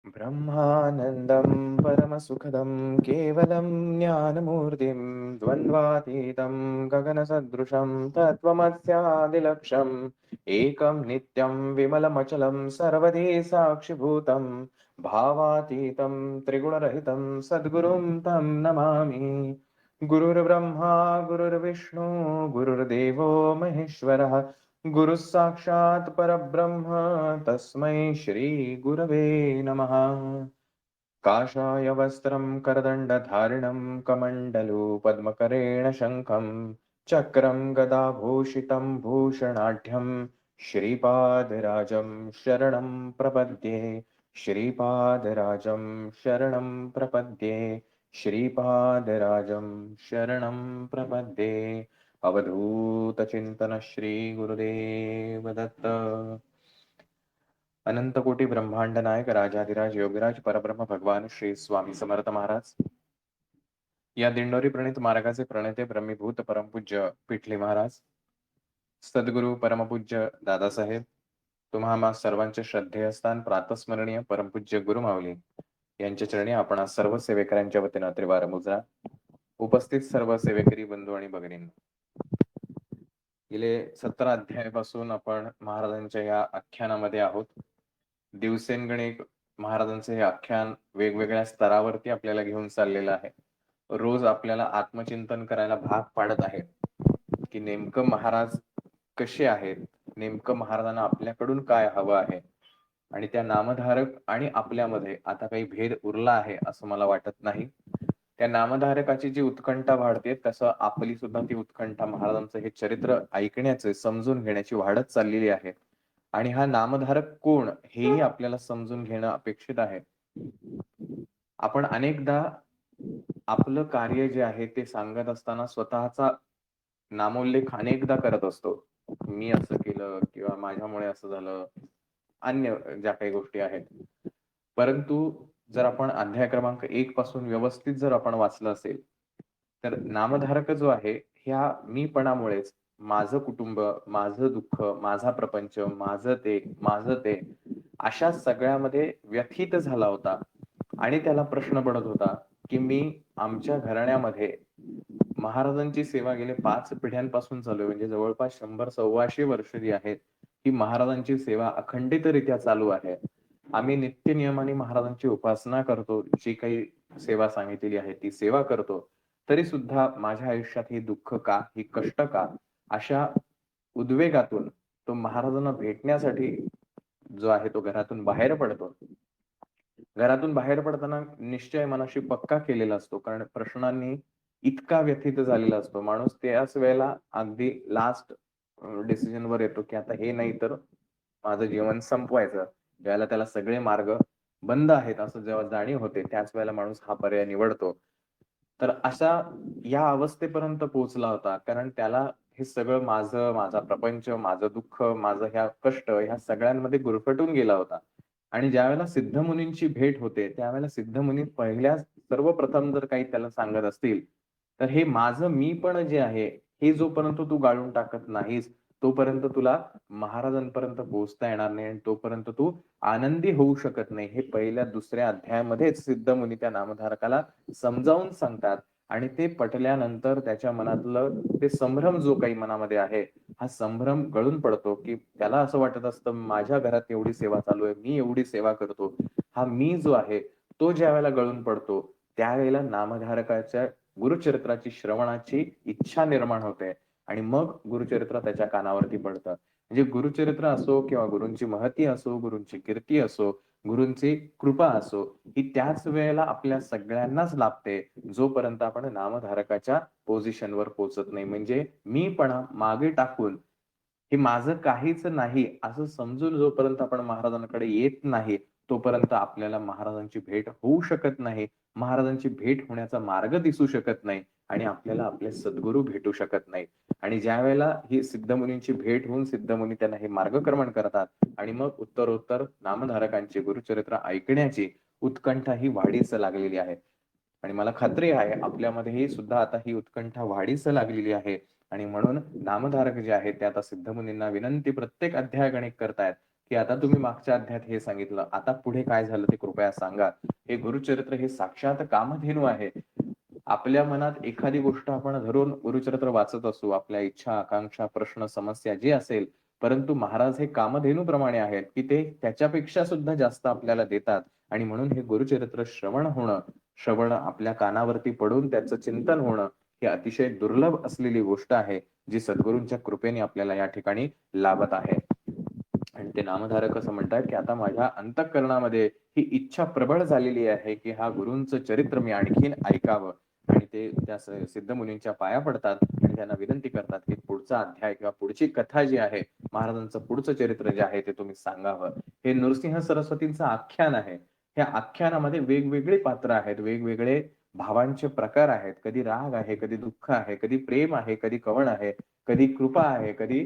ब्रह्मानन्दं परमसुखदं केवलं ज्ञानमूर्तिं द्वन्द्वातीतं गगनसदृशं तत्त्वमस्यादिलक्ष्यम् एकं नित्यं विमलमचलं सर्वधी साक्षिभूतं भावातीतं त्रिगुणरहितं सद्गुरुं तं नमामि। गुरुर्ब्रह्मा गुरुर्विष्णु गुरुर्देवो महेश्वरः गुरुः साक्षात् परब्रह्म तस्मै श्री गुरवे नमः। काषाय वस्त्रं करदण्डधारिणं कमण्डलु पद्मकरेण शङ्खं चक्रं गदाभूषितं भूषणाढ्यं श्रीपादराजं शरणं प्रपद्ये। श्रीपादराजं शरणं प्रपद्ये। श्रीपादराजं शरणं प्रपद्ये। अवधूत चिंतन श्री गुरुदेव दत्त। अनंत कोटी ब्रह्मांड नायक राजाधिराज योगीराज परब्रह्म भगवान श्री स्वामी समर्थ महाराज या दिंडोरी प्रणित मार्गाचे प्रणेते ब्रह्मीभूत परमपूज्य पिठले महाराज, सद्गुरु परमपूज्य दादासाहेब, तुम्हा सर्वांचे श्रद्धेय स्थान प्रातस्मरणीय परमपूज्य गुरुमाऊली यांच्या चरणी आपण सर्व सेवेकऱ्यांच्या वतीने त्रिवार मुजरा. उपस्थित सर्व सेवेकरी बंधू आणि भगिनींनो, गेले 17 अध्यायापासून आपण महाराजांच्या या आख्यानामध्ये आहोत. दिवसेंगणिक महाराजांचे हे आख्यान वेगवेगळ्या स्तरावरती आपल्याला घेऊन चाललेलं आहे. रोज आपल्याला आत्मचिंतन करायला भाग पाडत आहे की नेमकं महाराज कसे आहेत, नेमकं महाराजांना आपल्याकडून काय हवं आहे, आणि त्या नामधारक आणि आपल्यामध्ये आता काही भेद उरला आहे असं मला वाटत नाही. त्या नामधारकाची जी उत्कंठा वाढते तसं आपली सुद्धा ती उत्कंठा महाराजांचं हे चरित्र ऐकण्याचे, समजून घेण्याची वाढत चाललेली आहे. आणि हा नामधारक कोण हेही आपल्याला समजून घेणं अपेक्षित आहे. आपण अनेकदा आपलं कार्य जे आहे ते सांगत असताना स्वतःचा नामोल्लेख अनेकदा करत असतो. मी असं केलं किंवा माझ्यामुळे असं झालं, अन्य ज्या काही गोष्टी आहेत. परंतु जर आपण अध्याय क्रमांक 1 पासून व्यवस्थित जर आपण वाचलं असेल तर नामधारक जो आहे ह्या मीपणामुळेच माझं कुटुंब, माझं दुःख, माझा प्रपंच, माझं ते अशा सगळ्यामध्ये व्यथित झाला होता. आणि त्याला प्रश्न पडत होता की मी आमच्या घराण्यामध्ये महाराजांची सेवा गेले 5 पिढ्यांपासून चालू आहे, म्हणजे जवळपास 100-125 वर्ष जी आहेत ही महाराजांची सेवा अखंडितरित्या चालू आहे. आम्ही नित्य नियमाने महाराजांची उपासना करतो, जी काही सेवा सांगितलेली आहे ती सेवा करतो, तरी सुद्धा माझ्या आयुष्यात ही दुःख का, ही कष्ट का, अशा उद्वेगातून तो महाराजांना भेटण्यासाठी जो आहे तो घरातून बाहेर पडतो. घरातून बाहेर पडताना निश्चय मनाशी पक्का केलेला असतो, कारण प्रश्नांनी इतका व्यथित झालेला असतो माणूस. त्याच वेळेला अगदी लास्ट डिसिजन वर येतो की आता हे नाही तर माझं जीवन संपवायचं. ज्यावेळेला त्याला सगळे मार्ग बंद आहेत असं जेव्हा जाणीव होते त्याच वेळेला माणूस हा पर्याय निवडतो. तर अशा या अवस्थेपर्यंत पोहोचला होता, कारण त्याला हे सगळं माझा प्रपंच, माझं दुःख, माझं ह्या कष्ट ह्या सगळ्यांमध्ये गुरफटून गेला होता. आणि ज्यावेळेला सिद्धमुनींची भेट होते त्यावेळेला सिद्धमुनी पहिल्या सर्वप्रथम जर काही त्याला सांगत असतील तर हे माझं मी पण जे आहे हे जोपर्यंत तू गाळून टाकत नाहीस तोपर्यंत तुला महाराजांपर्यंत पोहोचता येणार नाही आणि तोपर्यंत तू आनंदी होऊ शकत नाही, हे पहिल्या दुसऱ्या अध्यायामध्येच सिद्धमुनी त्या नामधारकाला समजावून सांगतात. आणि ते पटल्यानंतर त्याच्या मनातलं ते संभ्रम जो काही मनामध्ये आहे हा संभ्रम गळून पडतो, की त्याला असं वाटत असतं माझ्या घरात एवढी सेवा चालू आहे, मी एवढी सेवा करतो, हा मी जो आहे तो ज्या वेळेला गळून पडतो त्यावेळेला नामधारकाच्या गुरुचरित्राची श्रवणाची इच्छा निर्माण होते. आणि मग गुरुचरित्र त्याच्या कानावरती पडतं. म्हणजे गुरुचरित्र असो किंवा गुरूंची महती असो, गुरूंची कीर्ती असो, गुरूंची कृपा असो, ही त्याच वेळेला आपल्या सगळ्यांनाच लाभते जोपर्यंत आपण नामधारकाच्या पोझिशनवर पोहोचत नाही. म्हणजे मीपणा मागे टाकून हे माझं काहीच नाही असं समजून जोपर्यंत आपण महाराजांकडे येत नाही तोपर्यंत आपल्याला महाराजांची भेट होऊ शकत नाही, महाराजांची भेट होण्याचा मार्ग दिसू शकत नाही आणि आपल्याला आपले सद्गुरू भेटू शकत नाही. आणि ज्या वेळेला ही सिद्धमुनींची भेट होऊन सिद्धमुनी त्यांना हे मार्गक्रमण करतात आणि मग उत्तरोत्तर नामधारकांचे गुरुचरित्र ऐकण्याची उत्कंठा ही वाढीस लागलेली आहे. आणि मला खात्री आहे आपल्यामध्येही सुद्धा आता ही उत्कंठा वाढीस लागलेली आहे. आणि म्हणून नामधारक जे आहेत ते आता सिद्धमुनींना विनंती प्रत्येक अध्याय गणिक करतायत की आता तुम्ही मागच्या अध्यायात हे सांगितलं, आता पुढे काय झालं ते कृपया सांगा. हे गुरुचरित्र हे साक्षात कामधेनू आहे. आपल्या मनात एखादी गोष्ट आपण धरून गुरुचरित्र वाचत असू, आपल्या इच्छा, आकांक्षा, प्रश्न, समस्या जे असेल, परंतु महाराज हे कामधेनूप्रमाणे आहेत, की ते त्याच्यापेक्षा सुद्धा जास्त आपल्याला देतात. आणि म्हणून हे गुरुचरित्र श्रवण आपल्या कानावरती पडून त्याचं चिंतन होणं, ही अतिशय दुर्लभ असलेली गोष्ट आहे, जी सद्गुरूंच्या कृपेने आपल्याला या ठिकाणी लाभत आहे. आणि ते नामधारक असं म्हणतात, की आता माझ्या अंतःकरणामध्ये ही इच्छा प्रबळ झालेली आहे, की हा गुरूंचं चरित्र मी आणखीन ऐकावं. आणि ते त्या सिद्ध मुनींच्या पाया पडतात आणि त्यांना विनंती करतात, की पुढचा अध्याय किंवा पुढची कथा जी आहे, महाराजांचं पुढचं चरित्र जे आहे ते तुम्ही सांगावं. हे नृसिंह सरस्वतींचं आख्यान आहे. या आख्यानामध्ये वेगवेगळी पात्र आहेत, वेगवेगळे भावांचे प्रकार आहेत. कधी राग आहे, कधी दुःख आहे, कधी प्रेम आहे, कधी कवण आहे, कधी कृपा आहे, कधी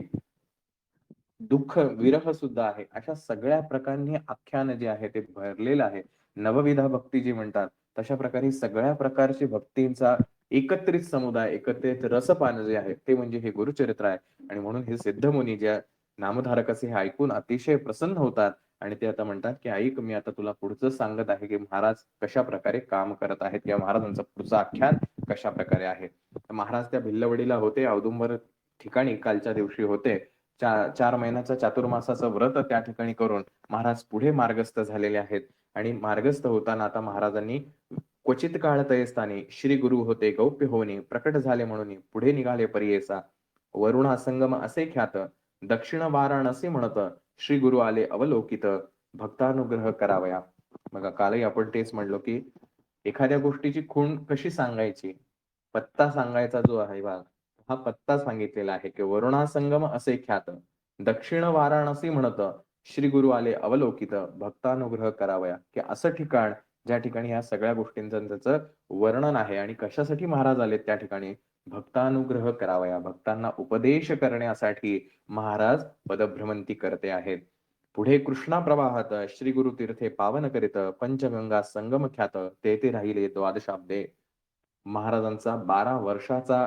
दुःख, विरह सुद्धा आहे. अशा सगळ्या प्रकारांनी आख्यान जे आहे ते भरलेलं आहे. नवविधा भक्ती जी म्हणतात, तशा प्रकारे सगळ्या प्रकारची भक्तींचा एकत्रित समुदाय, एकत्रित रसपान जे आहे, ते म्हणजे हे गुरुचरित्र आहे. आणि म्हणून हे सिद्धमुनी ज्या नामधारकाचे हे ऐकून अतिशय प्रसन्न होतात आणि ते आता म्हणतात, की "ऐक, मी आता तुला पुढचं सांगत आहे, की महाराज कशा प्रकारे काम करत आहेत किंवा महाराजांचं पुढचं आख्यान कशा प्रकारे आहे." महाराज त्या भिल्लवडीला होते, औदुंबर ठिकाणी कालच्या दिवशी होते. 4 महिन्याचं चातुर्मासाचं व्रत त्या ठिकाणी करून महाराज पुढे मार्गस्थ झालेले आहेत. आणि मार्गस्थ होताना आता महाराजांनी क्वचित काळ तयस्थानी श्री गुरु होते गौप्य होनी प्रकट झाले म्हणून पुढे निघाले परियेसा. वरुणा संगम असे ख्यात दक्षिण वाराणसी म्हणत श्री गुरु आले अवलोकित भक्तानुग्रह करावया. बघा, कालही आपण तेच म्हणलो, की एखाद्या गोष्टीची खूण कशी सांगायची, पत्ता सांगायचा जो आहे भाग, हा पत्ता सांगितलेला आहे, की वरुणा संगम असे ख्यात दक्षिण वाराणसी म्हणत श्री गुरु आले अवलोकित भक्तानुग्रह करावया. की असं ठिकाण ज्या ठिकाणी या सगळ्या गोष्टींचं त्याचं वर्णन आहे. आणि कशासाठी महाराज आले त्या ठिकाणी? भक्तानुग्रह करावया, भक्तांना उपदेश करण्यासाठी महाराज पदभ्रमंती करते आहेत. पुढे कृष्णा प्रवाहात श्री गुरु तीर्थे पावन करीत पंचगंगा संगम ख्यात ते राहिले द्वादशाब्दे. महाराजांचा 12 वर्षाचा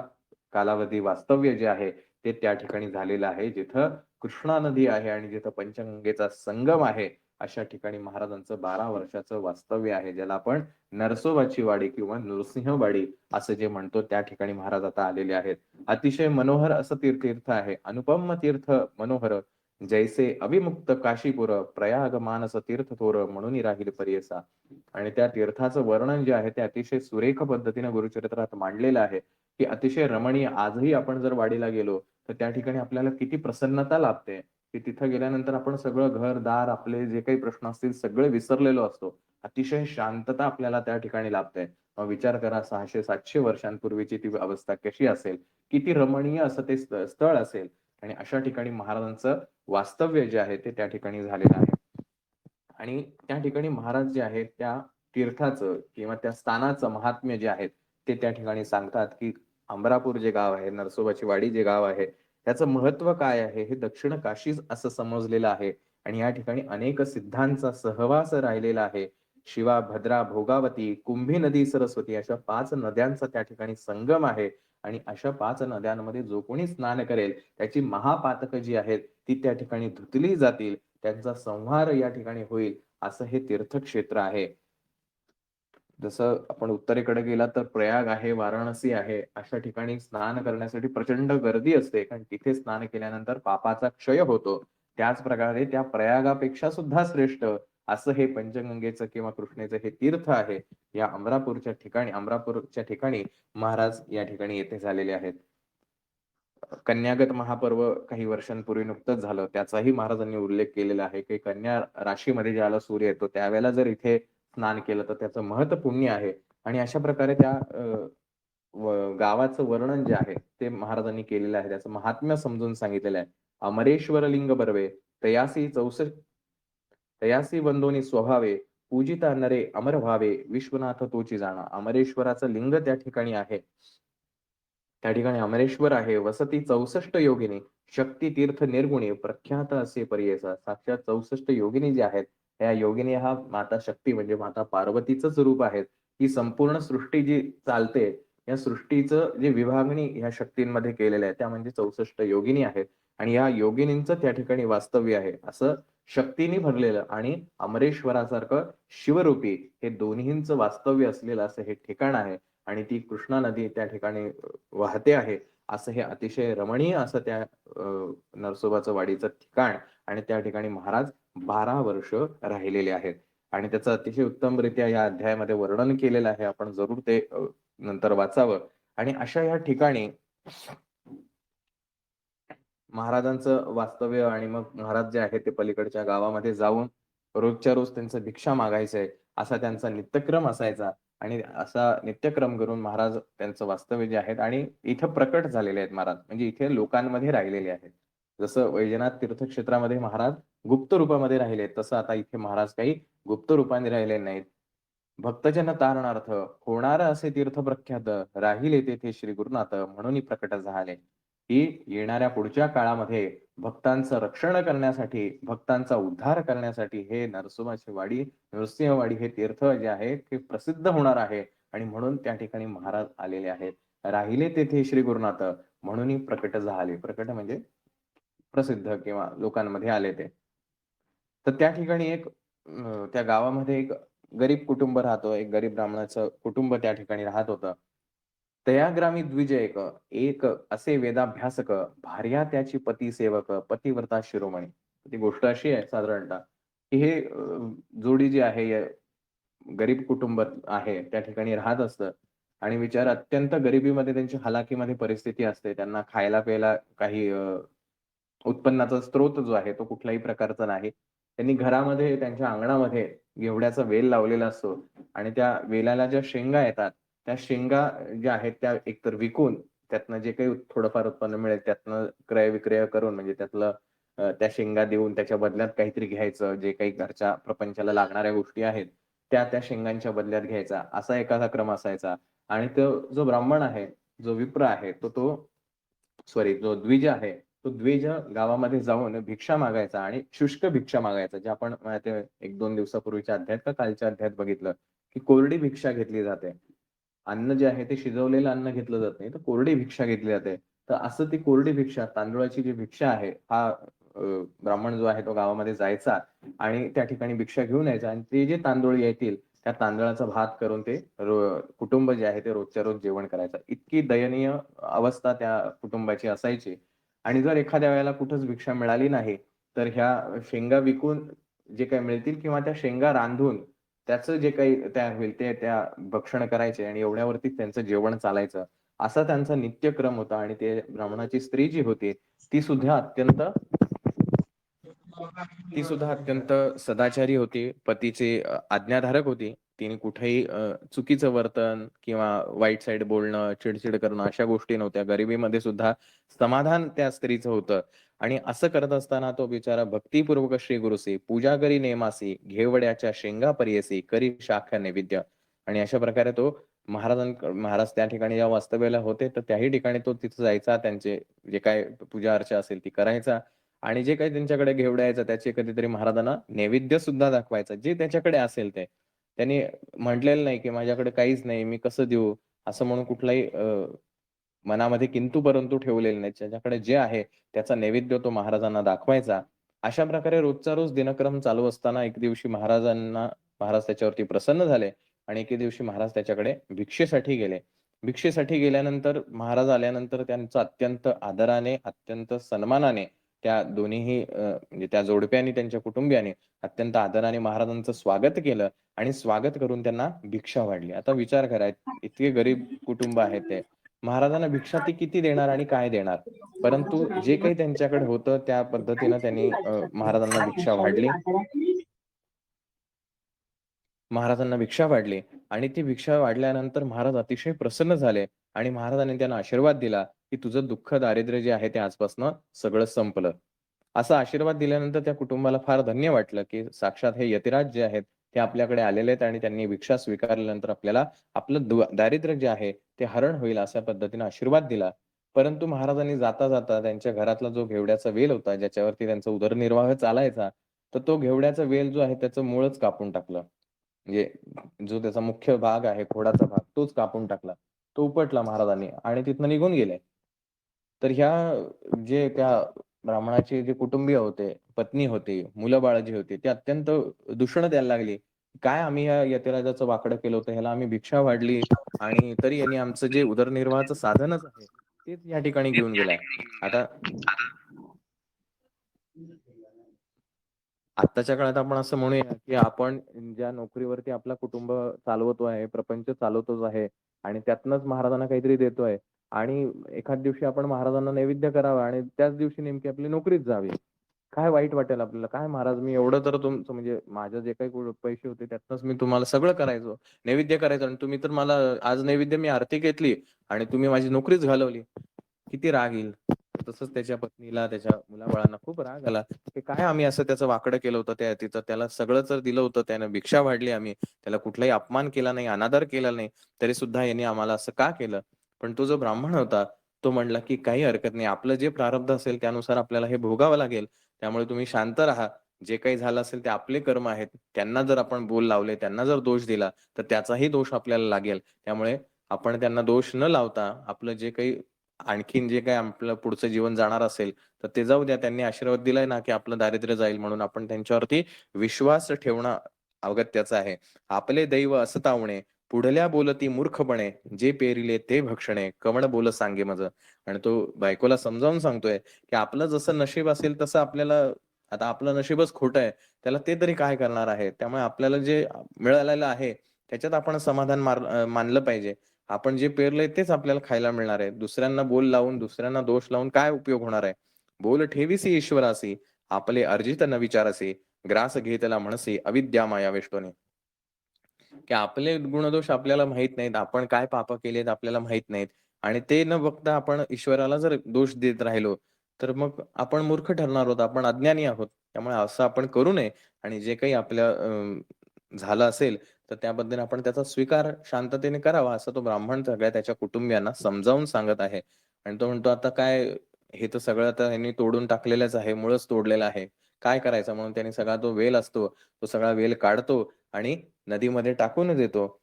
कालावधी वास्तव्य जे आहे ते त्या ठिकाणी झालेलं आहे, जिथं कृष्णा नदी आहे आणि जिथं पंचगंगेचा संगम आहे. अशा ठिकाणी महाराजांचं 12 वर्षाचं वास्तव्य आहे, ज्याला आपण नरसोबाची वाडी किंवा नृसिंहवाडी असं जे म्हणतो, त्या ठिकाणी महाराज आता आलेले आहेत. अतिशय मनोहर असं तीर्थ आहे. अनुपम तीर्थ मनोहर जैसे अविमुक्त काशीपुर प्रयाग मानस तीर्थ थोर म्हणून राहील परियसा. आणि त्या तीर्थाचं वर्णन जे आहे ते अतिशय सुरेख पद्धतीने गुरुचरित्रात मांडलेलं आहे, की अतिशय रमणीय. आजही आपण जर वाडीला गेलो तर त्या ठिकाणी आपल्याला किती प्रसन्नता लाभते, की तिथं गेल्यानंतर आपण सगळं घर-दार, आपले जे काही प्रश्न असतील सगळे विसरलेलो असतो. अतिशय शांतता आपल्याला त्या ठिकाणी लाभते. मग विचार करा, 600-700 वर्षांपूर्वीची ती अवस्था कशी असेल, किती रमणीय असं ते स्थळ असेल. आणि अशा ठिकाणी महाराजांचं वास्तव्य जे आहे ते त्या ठिकाणी झालेलं आहे. आणि त्या ठिकाणी महाराज जे आहेत त्या तीर्थाचं किंवा त्या स्थानाचं महात्म्य जे आहे ते त्या ठिकाणी सांगतात, की अमरापूर जे गाव आहे, नरसोबाची वाडी जे गाव आहे, त्याचं महत्व काय आहे, हे दक्षिण काशी असं समजलेलं आहे. आणि या ठिकाणी अनेक सिद्धांचा सहवास राहिलेला आहे. शिवा, भद्रा, भोगावती, कुंभी नदी, सरस्वती अशा 5 नद्यांचा त्या ठिकाणी संगम आहे. आणि अशा 5 नद्यांमध्ये जो कोणी स्नान करेल त्याची महापातकं जी आहेत ती त्या ठिकाणी धुतली जातील, त्यांचा संहार या ठिकाणी होईल, असं हे तीर्थक्षेत्र आहे. जसं आपण उत्तरेकडे गेला तर प्रयाग आहे, वाराणसी आहे. अशा ठिकाणी स्नान करण्यासाठी प्रचंड गर्दी असते, कारण तिथे स्नान केल्यानंतर पापाचा क्षय होतो. त्याच प्रकारे त्या प्रयागापेक्षा सुद्धा श्रेष्ठ असं हे पंचगंगेचं किंवा कृष्णेचं हे तीर्थ आहे. या अमरापूरच्या ठिकाणी महाराज या ठिकाणी येथे झालेले आहेत. कन्यागत महापर्व काही वर्षांपूर्वी नुकतंच झालं. त्याचाही महाराजांनी उल्लेख केलेला आहे, की कन्या राशीमध्ये ज्यावेळेला सूर्य येतो त्यावेळेला जर इथे स्नान केलं तर त्याचं महत् पुण्य आहे. आणि अशा प्रकारे त्या गावाचं वर्णन जे आहे ते महाराजांनी केलेलं आहे. त्याचं महात्म्य समजून सांगितलेलं आहे. अमरेश्वर लिंग बर्वे तयासी वंदोनी स्वभावे पूजिता नरे अमर व्हावे विश्वनाथ तोची जाणा. अमरेश्वराचं लिंग त्या ठिकाणी आहे. त्या ठिकाणी अमरेश्वर आहे. वसती 64 योगिनी शक्ती तीर्थ निर्गुणी प्रख्यात असे परियेसा. साक्षात 64 योगिनी जे आहेत, त्या योगिनी हा माता शक्ती म्हणजे माता पार्वतीचंच रूप आहेत. ही संपूर्ण सृष्टी जी चालते, या सृष्टीचं जे विभागणी ह्या शक्तींमध्ये केलेलं आहे त्या म्हणजे 64 योगिनी आहेत. आणि या योगिनींचं त्या ठिकाणी वास्तव्य आहे. असं शक्तीने भरलेलं आणि अमरेश्वरासारखं शिवरूपी हे दोन्हींचं वास्तव्य असलेलं असं हे ठिकाण आहे आणि ती कृष्णा नदी त्या ठिकाणी वाहते आहे. असं हे अतिशय रमणीय असं त्या नरसोबाचं वाडीचं ठिकाण आणि त्या ठिकाणी महाराज 12 वर्ष राहिलेले आहेत आणि त्याचं अतिशय उत्तमरित्या या अध्यायामध्ये वर्णन केलेलं आहे. आपण जरूर ते नंतर वाचावं आणि अशा या ठिकाणी महाराजांचं वास्तव्य आणि मग महाराज जे आहेत ते पलीकडच्या गावामध्ये जाऊन रोजच्या रोज त्यांचं भिक्षा मागायचंय असा त्यांचा नित्यक्रम असायचा आणि असा नित्यक्रम करून महाराज त्यांचं वास्तव्य जे आहेत आणि इथं प्रकट झालेले आहेत महाराज म्हणजे इथे लोकांमध्ये राहिलेले आहेत. जसं वैजनाथ तीर्थक्षेत्रामध्ये महाराज गुप्त रूपामध्ये राहिले तसं आता इथे महाराज काही गुप्त रूपाने राहिले नाहीत. भक्तजन तारणार्थ होणार असे तीर्थ प्रख्यात राहिले तेथे श्री गुरुनाथ म्हणून प्रकट झाले. की येणाऱ्या पुढच्या काळामध्ये भक्तांचं रक्षण करण्यासाठी, भक्तांचा उद्धार करण्यासाठी हे नरसोबाची वाडी, नृसिंहवाडी हे तीर्थ जे आहे ते प्रसिद्ध होणार आहे आणि म्हणून त्या ठिकाणी महाराज आलेले आहेत. राहिले तेथे श्री गुरुनाथ म्हणून प्रकट झाले. प्रकट म्हणजे प्रसिद्ध किंवा लोकांमध्ये आले ते. तर त्या ठिकाणी त्या गावामध्ये एक गरीब कुटुंब राहतो. एक गरीब ब्राह्मणाचं कुटुंब त्या ठिकाणी राहत होतं. तयाग्रामी द्विजयक एक असे वेदाभ्यासक भार्या त्याची पती सेवक पतिव्रता शिरोमणी. ती गोष्ट अशी आहे साधारणतः की हे जोडी जी आहे गरीब कुटुंब आहे त्या ठिकाणी राहत असतं आणि विचार अत्यंत गरिबीमध्ये त्यांची हलाखीमध्ये परिस्थिती असते. त्यांना खायला प्यायला काही उत्पन्नाचा स्रोत जो आहे तो कुठल्याही प्रकारचा नाही. त्यांनी घरामध्ये त्यांच्या अंगणामध्ये घेवड्याचा वेल लावलेला असतो आणि त्या वेलाला ज्या शेंगा येतात त्या शेंगा ज्या आहेत त्या एकतर विकून त्यातनं जे काही थोडंफार उत्पन्न मिळेल त्यातनं क्रय-विक्रय करून म्हणजे त्यातलं त्या शेंगा देऊन त्याच्या बदल्यात काहीतरी घ्यायचं. जे काही घरच्या प्रपंचाला लागणाऱ्या गोष्टी आहेत, त्या शेंगांच्या बदल्यात घ्यायचा. असा एखादा क्रम असायचा आणि तो जो ब्राह्मण आहे, जो विप्र आहे, सॉरी जो द्विज आहे, तो द्विज गावामध्ये जाऊन भिक्षा मागायचा आणि शुष्क भिक्षा मागायचा. जे आपण ते 1-2 दिवसापूर्वीच्या अध्यायात का कालच्या अध्यायात बघितलं, की कोरडी भिक्षा घेतली जाते. अन्न जे आहे ते शिजवलेलं अन्न घेतलं जात नाही, तर कोरडी भिक्षा घेतली जाते. तर असं ती कोरडी भिक्षा, तांदुळाची जी भिक्षा आहे, हा ब्राह्मण जो आहे तो गावामध्ये जायचा आणि त्या ठिकाणी भिक्षा घेऊन यायचा आणि ते जे तांदूळ येतील, त्या तांदळाचा भात करून ते कुटुंब जे आहे ते रोजच्या रोज जेवण करायचं. इतकी दयनीय अवस्था त्या कुटुंबाची असायची आणि जर एखाद्या वेळेला कुठेच भिक्षा मिळाली नाही, तर ह्या शेंगा विकून जे काही मिळतील किंवा त्या शेंगा रांधून त्याचं जे काही तयार होईल ते त्या भक्षण करायचे आणि एवढ्यावरती त्यांचं जेवण चालायचं. असा त्यांचा नित्यक्रम होता आणि ते ब्राह्मणाची स्त्री जी होती, ती सुद्धा अत्यंत ती सुद्धा अत्यंत सदाचारी होती. पतीची आज्ञाधारक होती. तिने कुठेही चुकीचं वर्तन किंवा वाईट साईड बोलणं, चिड करणं अशा गोष्टी नव्हत्या. गरिबीमध्ये सुद्धा समाधान त्या स्त्रीचं होतं आणि असं करत असताना तो बिचारा भक्तिपूर्वक श्री गुरुसी पूजा करी नेमासी, घेवड्याच्या शेंगा परियसी, करी शाखा नैवेद्य आणि अशा प्रकारे तो महाराज त्या ठिकाणी जेव्हा वास्तव्याला होते, तर त्याही ठिकाणी तो तिथं जायचा. त्यांचे जे काही पूजा अर्चा असेल ती करायचा आणि जे काही त्यांच्याकडे घेवड्याचं त्याचे कधीतरी महाराजांना नैवेद्य सुद्धा दाखवायचा. जे त्याच्याकडे असेल ते. त्यांनी म्हटलेलं नाही, की माझ्याकडे काहीच नाही, मी कसं देऊ? असं म्हणून कुठलाही मनामध्ये किंतु परंतु ठेवलेलं नाही. ज्याच्याकडे जे आहे त्याचा नैवेद्य तो महाराजांना दाखवायचा. अशा प्रकारे रोजचा रोज दिनक्रम चालू असताना एक दिवशी महाराज त्याच्यावरती प्रसन्न झाले आणि एके दिवशी महाराज त्याच्याकडे भिक्षेसाठी गेले. भिक्षेसाठी गेल्यानंतर महाराज आल्यानंतर त्यांचं अत्यंत आदराने, अत्यंत सन्मानाने त्या दोन्हीही म्हणजे त्या जोडप्यानी त्यांच्या कुटुंबियाने अत्यंत आदराने महाराजांचं स्वागत केलं आणि स्वागत करून त्यांना भिक्षा वाढली. आता विचार करा, इतके गरीब कुटुंब आहे ते. महाराजांना भिक्षा ती किती देणार आणि काय देणार? परंतु जे काही त्यांच्याकडे होतं त्या पद्धतीनं त्यांनी महाराजांना भिक्षा वाढली. महाराजांना भिक्षा वाढली आणि ती भिक्षा वाढल्यानंतर महाराज अतिशय प्रसन्न झाले आणि महाराजांनी त्यांना आशीर्वाद दिला, की तुझं दुःख, दारिद्र्य जे आहे ते आजपासनं सगळं संपलं. असा आशीर्वाद दिल्यानंतर त्या कुटुंबाला फार धन्य वाटलं, की साक्षात हे यतिराज जे आहेत, ते आपल्याकडे आलेले आहेत आणि त्यांनी भिक्षा स्वीकारल्यानंतर आपल्याला आपलं दारिद्र्य जे आहे ते हरण होईल अशा पद्धतीने आशीर्वाद दिला. परंतु महाराजांनी जाता-जाता त्यांच्या घरातला जो घेवड्याचा वेल होता, ज्याच्यावरती त्यांचा उदरनिर्वाह चालायचा, तर तो घेवड्याचा वेल जो आहे त्याचं मूळच कापून टाकलं. म्हणजे जो त्याचा मुख्य भाग आहे, खोडाचा भाग, तोच कापून टाकला. तो उपटला महाराजांनी आणि तिथनं निघून गेले. तर ह्या जे त्या ब्राह्मणाचे जे कुटुंबीय होते, पत्नी होती, मुलं बाळ जी होती, ती अत्यंत दूषणं द्यायला लागली. काय आम्ही या यतिराजाचं वाकडं केलं होतं, ह्याला आम्ही भिक्षा वाढली आणि तरी यांनी आमचं जे उदरनिर्वाहाचं साधनच आहे, तेच या ठिकाणी घेऊन गेलाय. आता आत्ताच्या काळात आपण असं म्हणूया, की आपण ज्या नोकरीवरती आपलं कुटुंब चालवतो आहे, प्रपंच चालवतोच आहे आणि त्यातनंच महाराजांना काहीतरी देतोय आणि एखाद दिवशी आपण महाराजांना नैवेद्य करावा आणि त्याच दिवशी नेमकी आपली नोकरीच जावी. काय वाईट वाटेल आपल्याला? काय महाराज मी एवढं तर तुमचं म्हणजे माझं जे काही पैसे होते त्यातनंच मी तुम्हाला सगळं करायचो. नैवेद्य करायचो आणि तुम्ही तर मला आज नैवेद्य मी आरती घेतली आणि तुम्ही माझी नोकरीच घालवली. किती राग येईल. तसंच त्याच्या पत्नीला, त्याच्या मुलाबाळांना खूप राग आला, की काय आम्ही असं त्याचं वाकडं केलं होतं त्या तिचं त्याला सगळं तर दिलं होतं, त्यानं भिक्षा वाढली आम्ही, त्याला कुठलाही अपमान केला नाही, अनादर केला नाही, तरी सुद्धा यांनी आम्हाला असं का केलं? पण तो जो ब्राह्मण होता, तो म्हणला, की काही हरकत नाही. आपलं जे प्रारब्ध असेल त्यानुसार आपल्याला हे भोगावं लागेल. त्यामुळे तुम्ही शांत राहा. जे काही झालं असेल ते आपले कर्म आहेत. त्यांना जर आपण बोल लावले, त्यांना जर दोष दिला, तर त्याचाही दोष आपल्याला लागेल. त्यामुळे आपण त्यांना दोष न लावता आपलं जे काही आणखीन जे काही आपलं पुढचं जीवन जाणार असेल, तर ते जाऊ द्या. त्यांनी आशीर्वाद दिलाय ना, की आपलं दारिद्र्य जाईल म्हणून आपण त्यांच्यावरती विश्वास ठेवणं अगत्याचं आहे. आपले दैव असतावणे, पुढल्या बोलती मूर्खपणे, जे पेरिले ते भक्षणे, कवण बोल सांगे मज. आणि तो बायकोला समजावून सांगतोय, की आपलं जसं नशीब असेल तसं आपल्याला आता आपलं नशीबच खोटं आहे. त्याला ते तरी काय करणार आहे? त्यामुळे आपल्याला जे मिळालेलं आहे, त्याच्यात आपण समाधान मानलं पाहिजे. आपण जे पेरलंय तेच आपल्याला खायला मिळणार आहे. दुसऱ्यांना बोल लावून, दुसऱ्यांना दोष लावून काय उपयोग होणार आहे? बोल ठेविसी ईश्वरासी, आपले अर्जित न विचारसी, ग्रास घेतला म्हणसी अविद्या माया वेष्टोनी. की आपले गुणदोष आपल्याला माहीत नाहीत. आपण काय पाप केलेत आपल्याला माहीत नाहीत आणि ते न बघता आपण ईश्वराला जर दोष देत राहिलो, तर मग आपण मूर्ख ठरणार आहोत. आपण अज्ञानी आहोत. त्यामुळे असं आपण करू नये आणि जे काही आपल्या झालं असेल, तर त्याबद्दल आपण त्याचा स्वीकार शांततेने करावा, असं तो ब्राह्मण सगळ्या त्याच्या कुटुंबियांना समजावून सांगत आहे. आणि तो म्हणतो, "आता काय हे तर सगळं आता ह्यांनी तोडून टाकलेलंच आहे, मुळच तोडलेलं आहे. काय करायचं?" म्हणून त्याने सगळा तो वेल असतो, तो सगळा वेल काढतो आणि नदीमध्ये टाकून देतो.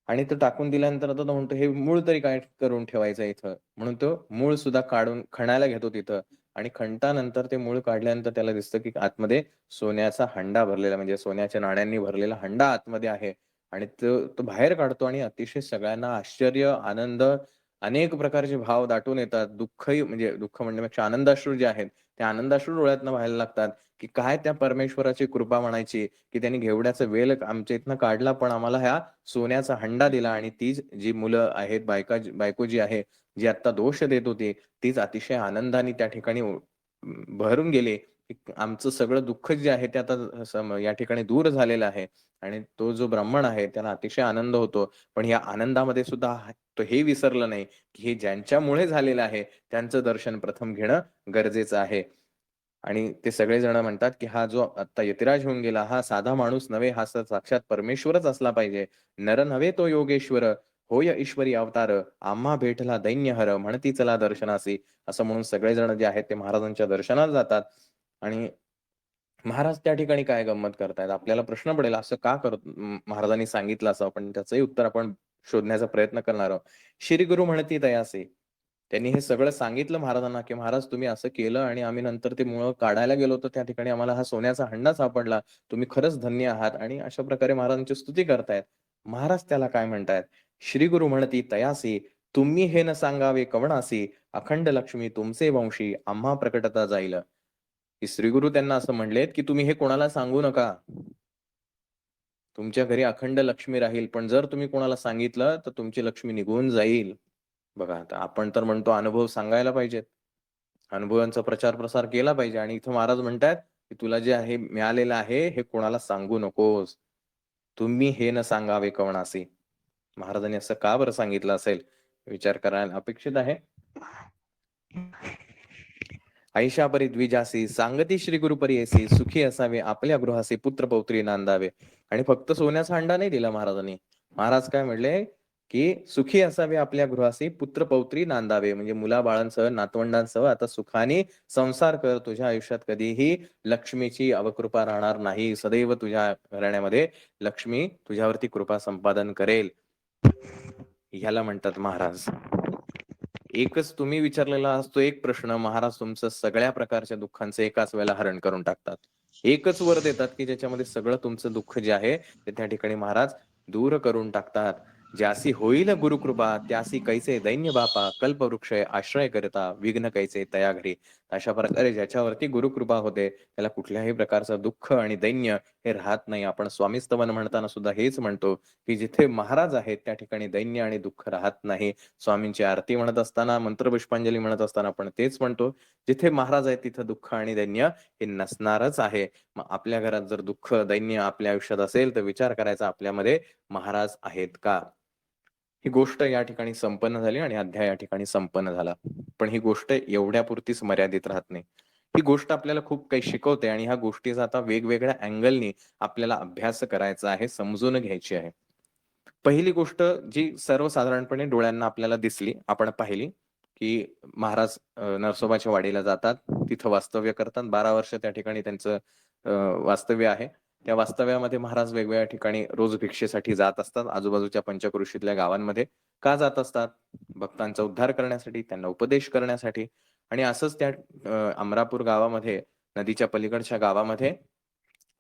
आणि तो टाकून दिल्यानंतर आता तो म्हणतो, "हे मूळ तरी काय करून ठेवायचं इथं?" म्हणून तो मूळ सुद्धा काढून खणायला घेतो तिथं आणि खणतानंतर ते मूळ काढल्यानंतर त्याला दिसतं, की आतमध्ये सोन्याचा हंडा भरलेला म्हणजे सोन्याच्या नाण्यांनी भरलेला हंडा आतमध्ये आहे आणि तो तो बाहेर काढतो आणि अतिशय सगळ्यांना आश्चर्य, आनंद, अनेक प्रकारचे भाव दाटून येतात. दुःखही म्हणजे दुःख म्हणण्यापेक्षा आनंदाश्रू जे आहेत, ते आनंदाश्रू डोळ्यातनं व्हायला लागतात, की काय त्या परमेश्वराची कृपा म्हणायची, की त्यांनी घेवड्याचा वेल आमच्या इथनं काढला, पण आम्हाला ह्या सोन्याचा हंडा दिला आणि तीच जी मुलं आहेत, बायको जी आहे, जी आत्ता दोष देत होती, तीच अतिशय आनंदाने त्या ठिकाणी भरून गेली. की आमचं सगळं दुःख जे आहे ते आता या ठिकाणी दूर झालेलं आहे आणि तो जो ब्राह्मण आहे त्याला अतिशय आनंद होतो. पण या आनंदामध्ये सुद्धा तो हे विसरला नाही, की हे ज्यांच्यामुळे झालेलं आहे, त्यांचं दर्शन प्रथम घेणं गरजेचं आहे. आणि ते सगळेजण म्हणतात, की हा जो आत्ता यतिराज होऊन गेला, हा साधा माणूस नव्हे, हा साक्षात परमेश्वरच असला पाहिजे. नर नव्हे तो योगेश्वर, होय ईश्वरी अवतार. आम्हा भेटला दैन्यहर, म्हणती चला दर्शनासी. असं म्हणून सगळेजण जे आहेत ते महाराजांच्या दर्शनाला जातात आणि महाराज त्या ठिकाणी काय गंमत करतायत? आपल्याला प्रश्न पडेल असं का महाराजांनी सांगितलं असावं? पण त्याचंही उत्तर आपण शोधण्याचा प्रयत्न करणार आहोत. श्री गुरु म्हणती तयासे. त्यांनी हे सगळं सांगितलं महाराजांना, की "महाराज तुम्ही असं केलं आणि आम्ही नंतर ते मुळं काढायला गेलो होतो त्या ठिकाणी आम्हाला हा सोन्याचा हंडा सापडला. तुम्ही खरंच धन्य आहात." आणि अशा प्रकारे महाराजांची स्तुती करतायत. महाराज त्याला काय म्हणतायत? "श्री गुरु म्हणती तयासी, तुम्ही हे न सांगावे कवणासी, अखंड लक्ष्मी तुमचे वंशी, आम्हा प्रकटता जाईल." की श्रीगुरु त्यांना असं म्हणलेत, की "तुम्ही हे कोणाला सांगू नका. तुमच्या घरी अखंड लक्ष्मी राहील. पण जर तुम्ही कोणाला सांगितलं, तर तुमची लक्ष्मी निघून जाईल." बघा आता आपण तर म्हणतो अनुभव सांगायला पाहिजेत. अनुभवांचा प्रचार-प्रसार केला पाहिजे आणि इथं महाराज म्हणतायत, की "तुला जे आहे मिळालेलं आहे, हे कोणाला सांगू नकोस. तुम्ही हे न सांगावे कवणासी." महाराजांनी असं का बरं सांगितलं असेल? विचार करायला अपेक्षित आहे. ऐशापरी द्विजासी सांगती श्री गुरुपरी येसी सुखी असावे आपल्या गृहासी पुत्र पौत्री नांदावे. आणि फक्त सोन्याचा हंडा नाही दिला महाराजांनी. महाराज काय म्हणले, की सुखी असावे आपल्या गृहासी पुत्र पौत्री नांदावे. म्हणजे मुलाबाळांसह नातवंडांसह आता सुखाने संसार कर. तुझ्या आयुष्यात कधीही लक्ष्मीची अवकृपा राहणार नाही. सदैव तुझ्या घराण्यामध्ये लक्ष्मी तुझ्यावरती कृपा संपादन करेल. ह्याला म्हणतात महाराज. एकच तुम्ही विचारलेला असतो एक प्रश्न, महाराज तुमचं सगळ्या प्रकारच्या दुःखांचं एकाच वेळेला हरण करून टाकतात. एकच वर देतात, की ज्याच्यामध्ये सगळं तुमचं दुःख जे आहे, ते त्या ठिकाणी महाराज दूर करून टाकतात. ज्यासी होईल गुरुकृपा, त्यासी कैसे दैन्य बापा, कल्पवृक्ष आश्रय करता, विघ्न कैसे तया घरी. अशा प्रकारे ज्याच्यावरती गुरुकृपा होते, त्याला कुठल्याही प्रकारचं दुःख आणि दैन्य हे राहत नाही. आपण स्वामीस्तवन म्हणताना सुद्धा हेच म्हणतो, की जिथे महाराज आहेत, त्या ठिकाणी दैन्य आणि दुःख राहत नाही. स्वामींची आरती म्हणत असताना, मंत्रपुष्पांजली म्हणत असताना आपण तेच म्हणतो, जिथे महाराज आहेत तिथं दुःख आणि दैन्य हे नसणारच आहे. मग आपल्या घरात जर दुःख, दैन्य आपल्या आयुष्यात असेल, तर विचार करायचा आपल्यामध्ये महाराज आहेत का? ही गोष्ट या ठिकाणी संपन्न झाली आणि अध्याय या ठिकाणी संपन्न झाला. पण ही गोष्ट एवढ्यापुरतीच मर्यादित राहत नाही. ही गोष्ट आपल्याला खूप काही शिकवते आणि ह्या गोष्टीचा आता वेगवेगळ्या अँगलनी आपल्याला अभ्यास करायचा आहे, समजून घ्यायची आहे. पहिली गोष्ट जी सर्वसाधारणपणे डोळ्यांना आपल्याला दिसली, आपण पाहिली, की महाराज नरसोबाच्या वाडीला जातात. तिथं वास्तव्य करतात. 12 वर्ष त्या ठिकाणी त्यांचं अ, वास्तव्य आहे. त्या वास्तव्यामध्ये महाराज वेगवेगळ्या ठिकाणी रोज भिक्षेसाठी जात असतात. आजूबाजूच्या पंचक्रोशीतल्या गावांमध्ये. का जात असतात? भक्तांचा उद्धार करण्यासाठी, त्यांना उपदेश करण्यासाठी आणि असंच त्या अमरापूर गावामध्ये, नदीच्या पलीकडच्या गावामध्ये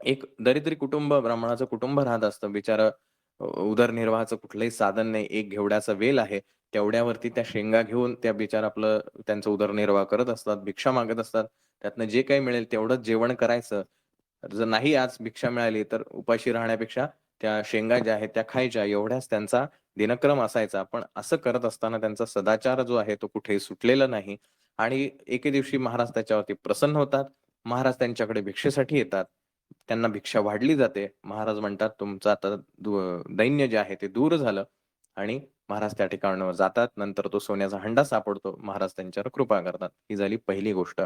एक दरिद्री कुटुंब, ब्राह्मणाचं कुटुंब राहत असतं. बिचारं उदरनिर्वाहाचं कुठलंही साधन नाही. एक घेवड्याचा वेल आहे. तेवढ्यावरती त्या शेंगा घेऊन त्या बिचारा आपलं त्यांचा उदरनिर्वाह करत असतात. भिक्षा मागत असतात. त्यातनं जे काही मिळेल तेवढंच जेवण करायचं. जर नाही आज भिक्षा मिळाली तर उपाशी राहण्यापेक्षा त्या शेंगा ज्या आहेत त्या खायच्या एवढाच त्यांचा दिनक्रम असायचा. पण असं करत असताना त्यांचा सदाचार जो आहे तो कुठेही सुटलेला नाही आणि एके दिवशी महाराज त्याच्यावरती प्रसन्न होतात. महाराज त्यांच्याकडे भिक्षेसाठी येतात. त्यांना भिक्षा वाढली जाते. महाराज म्हणतात, "तुमचं आता दैन्य जे आहे ते दूर झालं." आणि महाराज त्या ठिकाणावर जातात. नंतर तो सोन्याचा हंडा सापडतो. महाराज त्यांच्यावर कृपा करतात. ही झाली पहिली गोष्ट.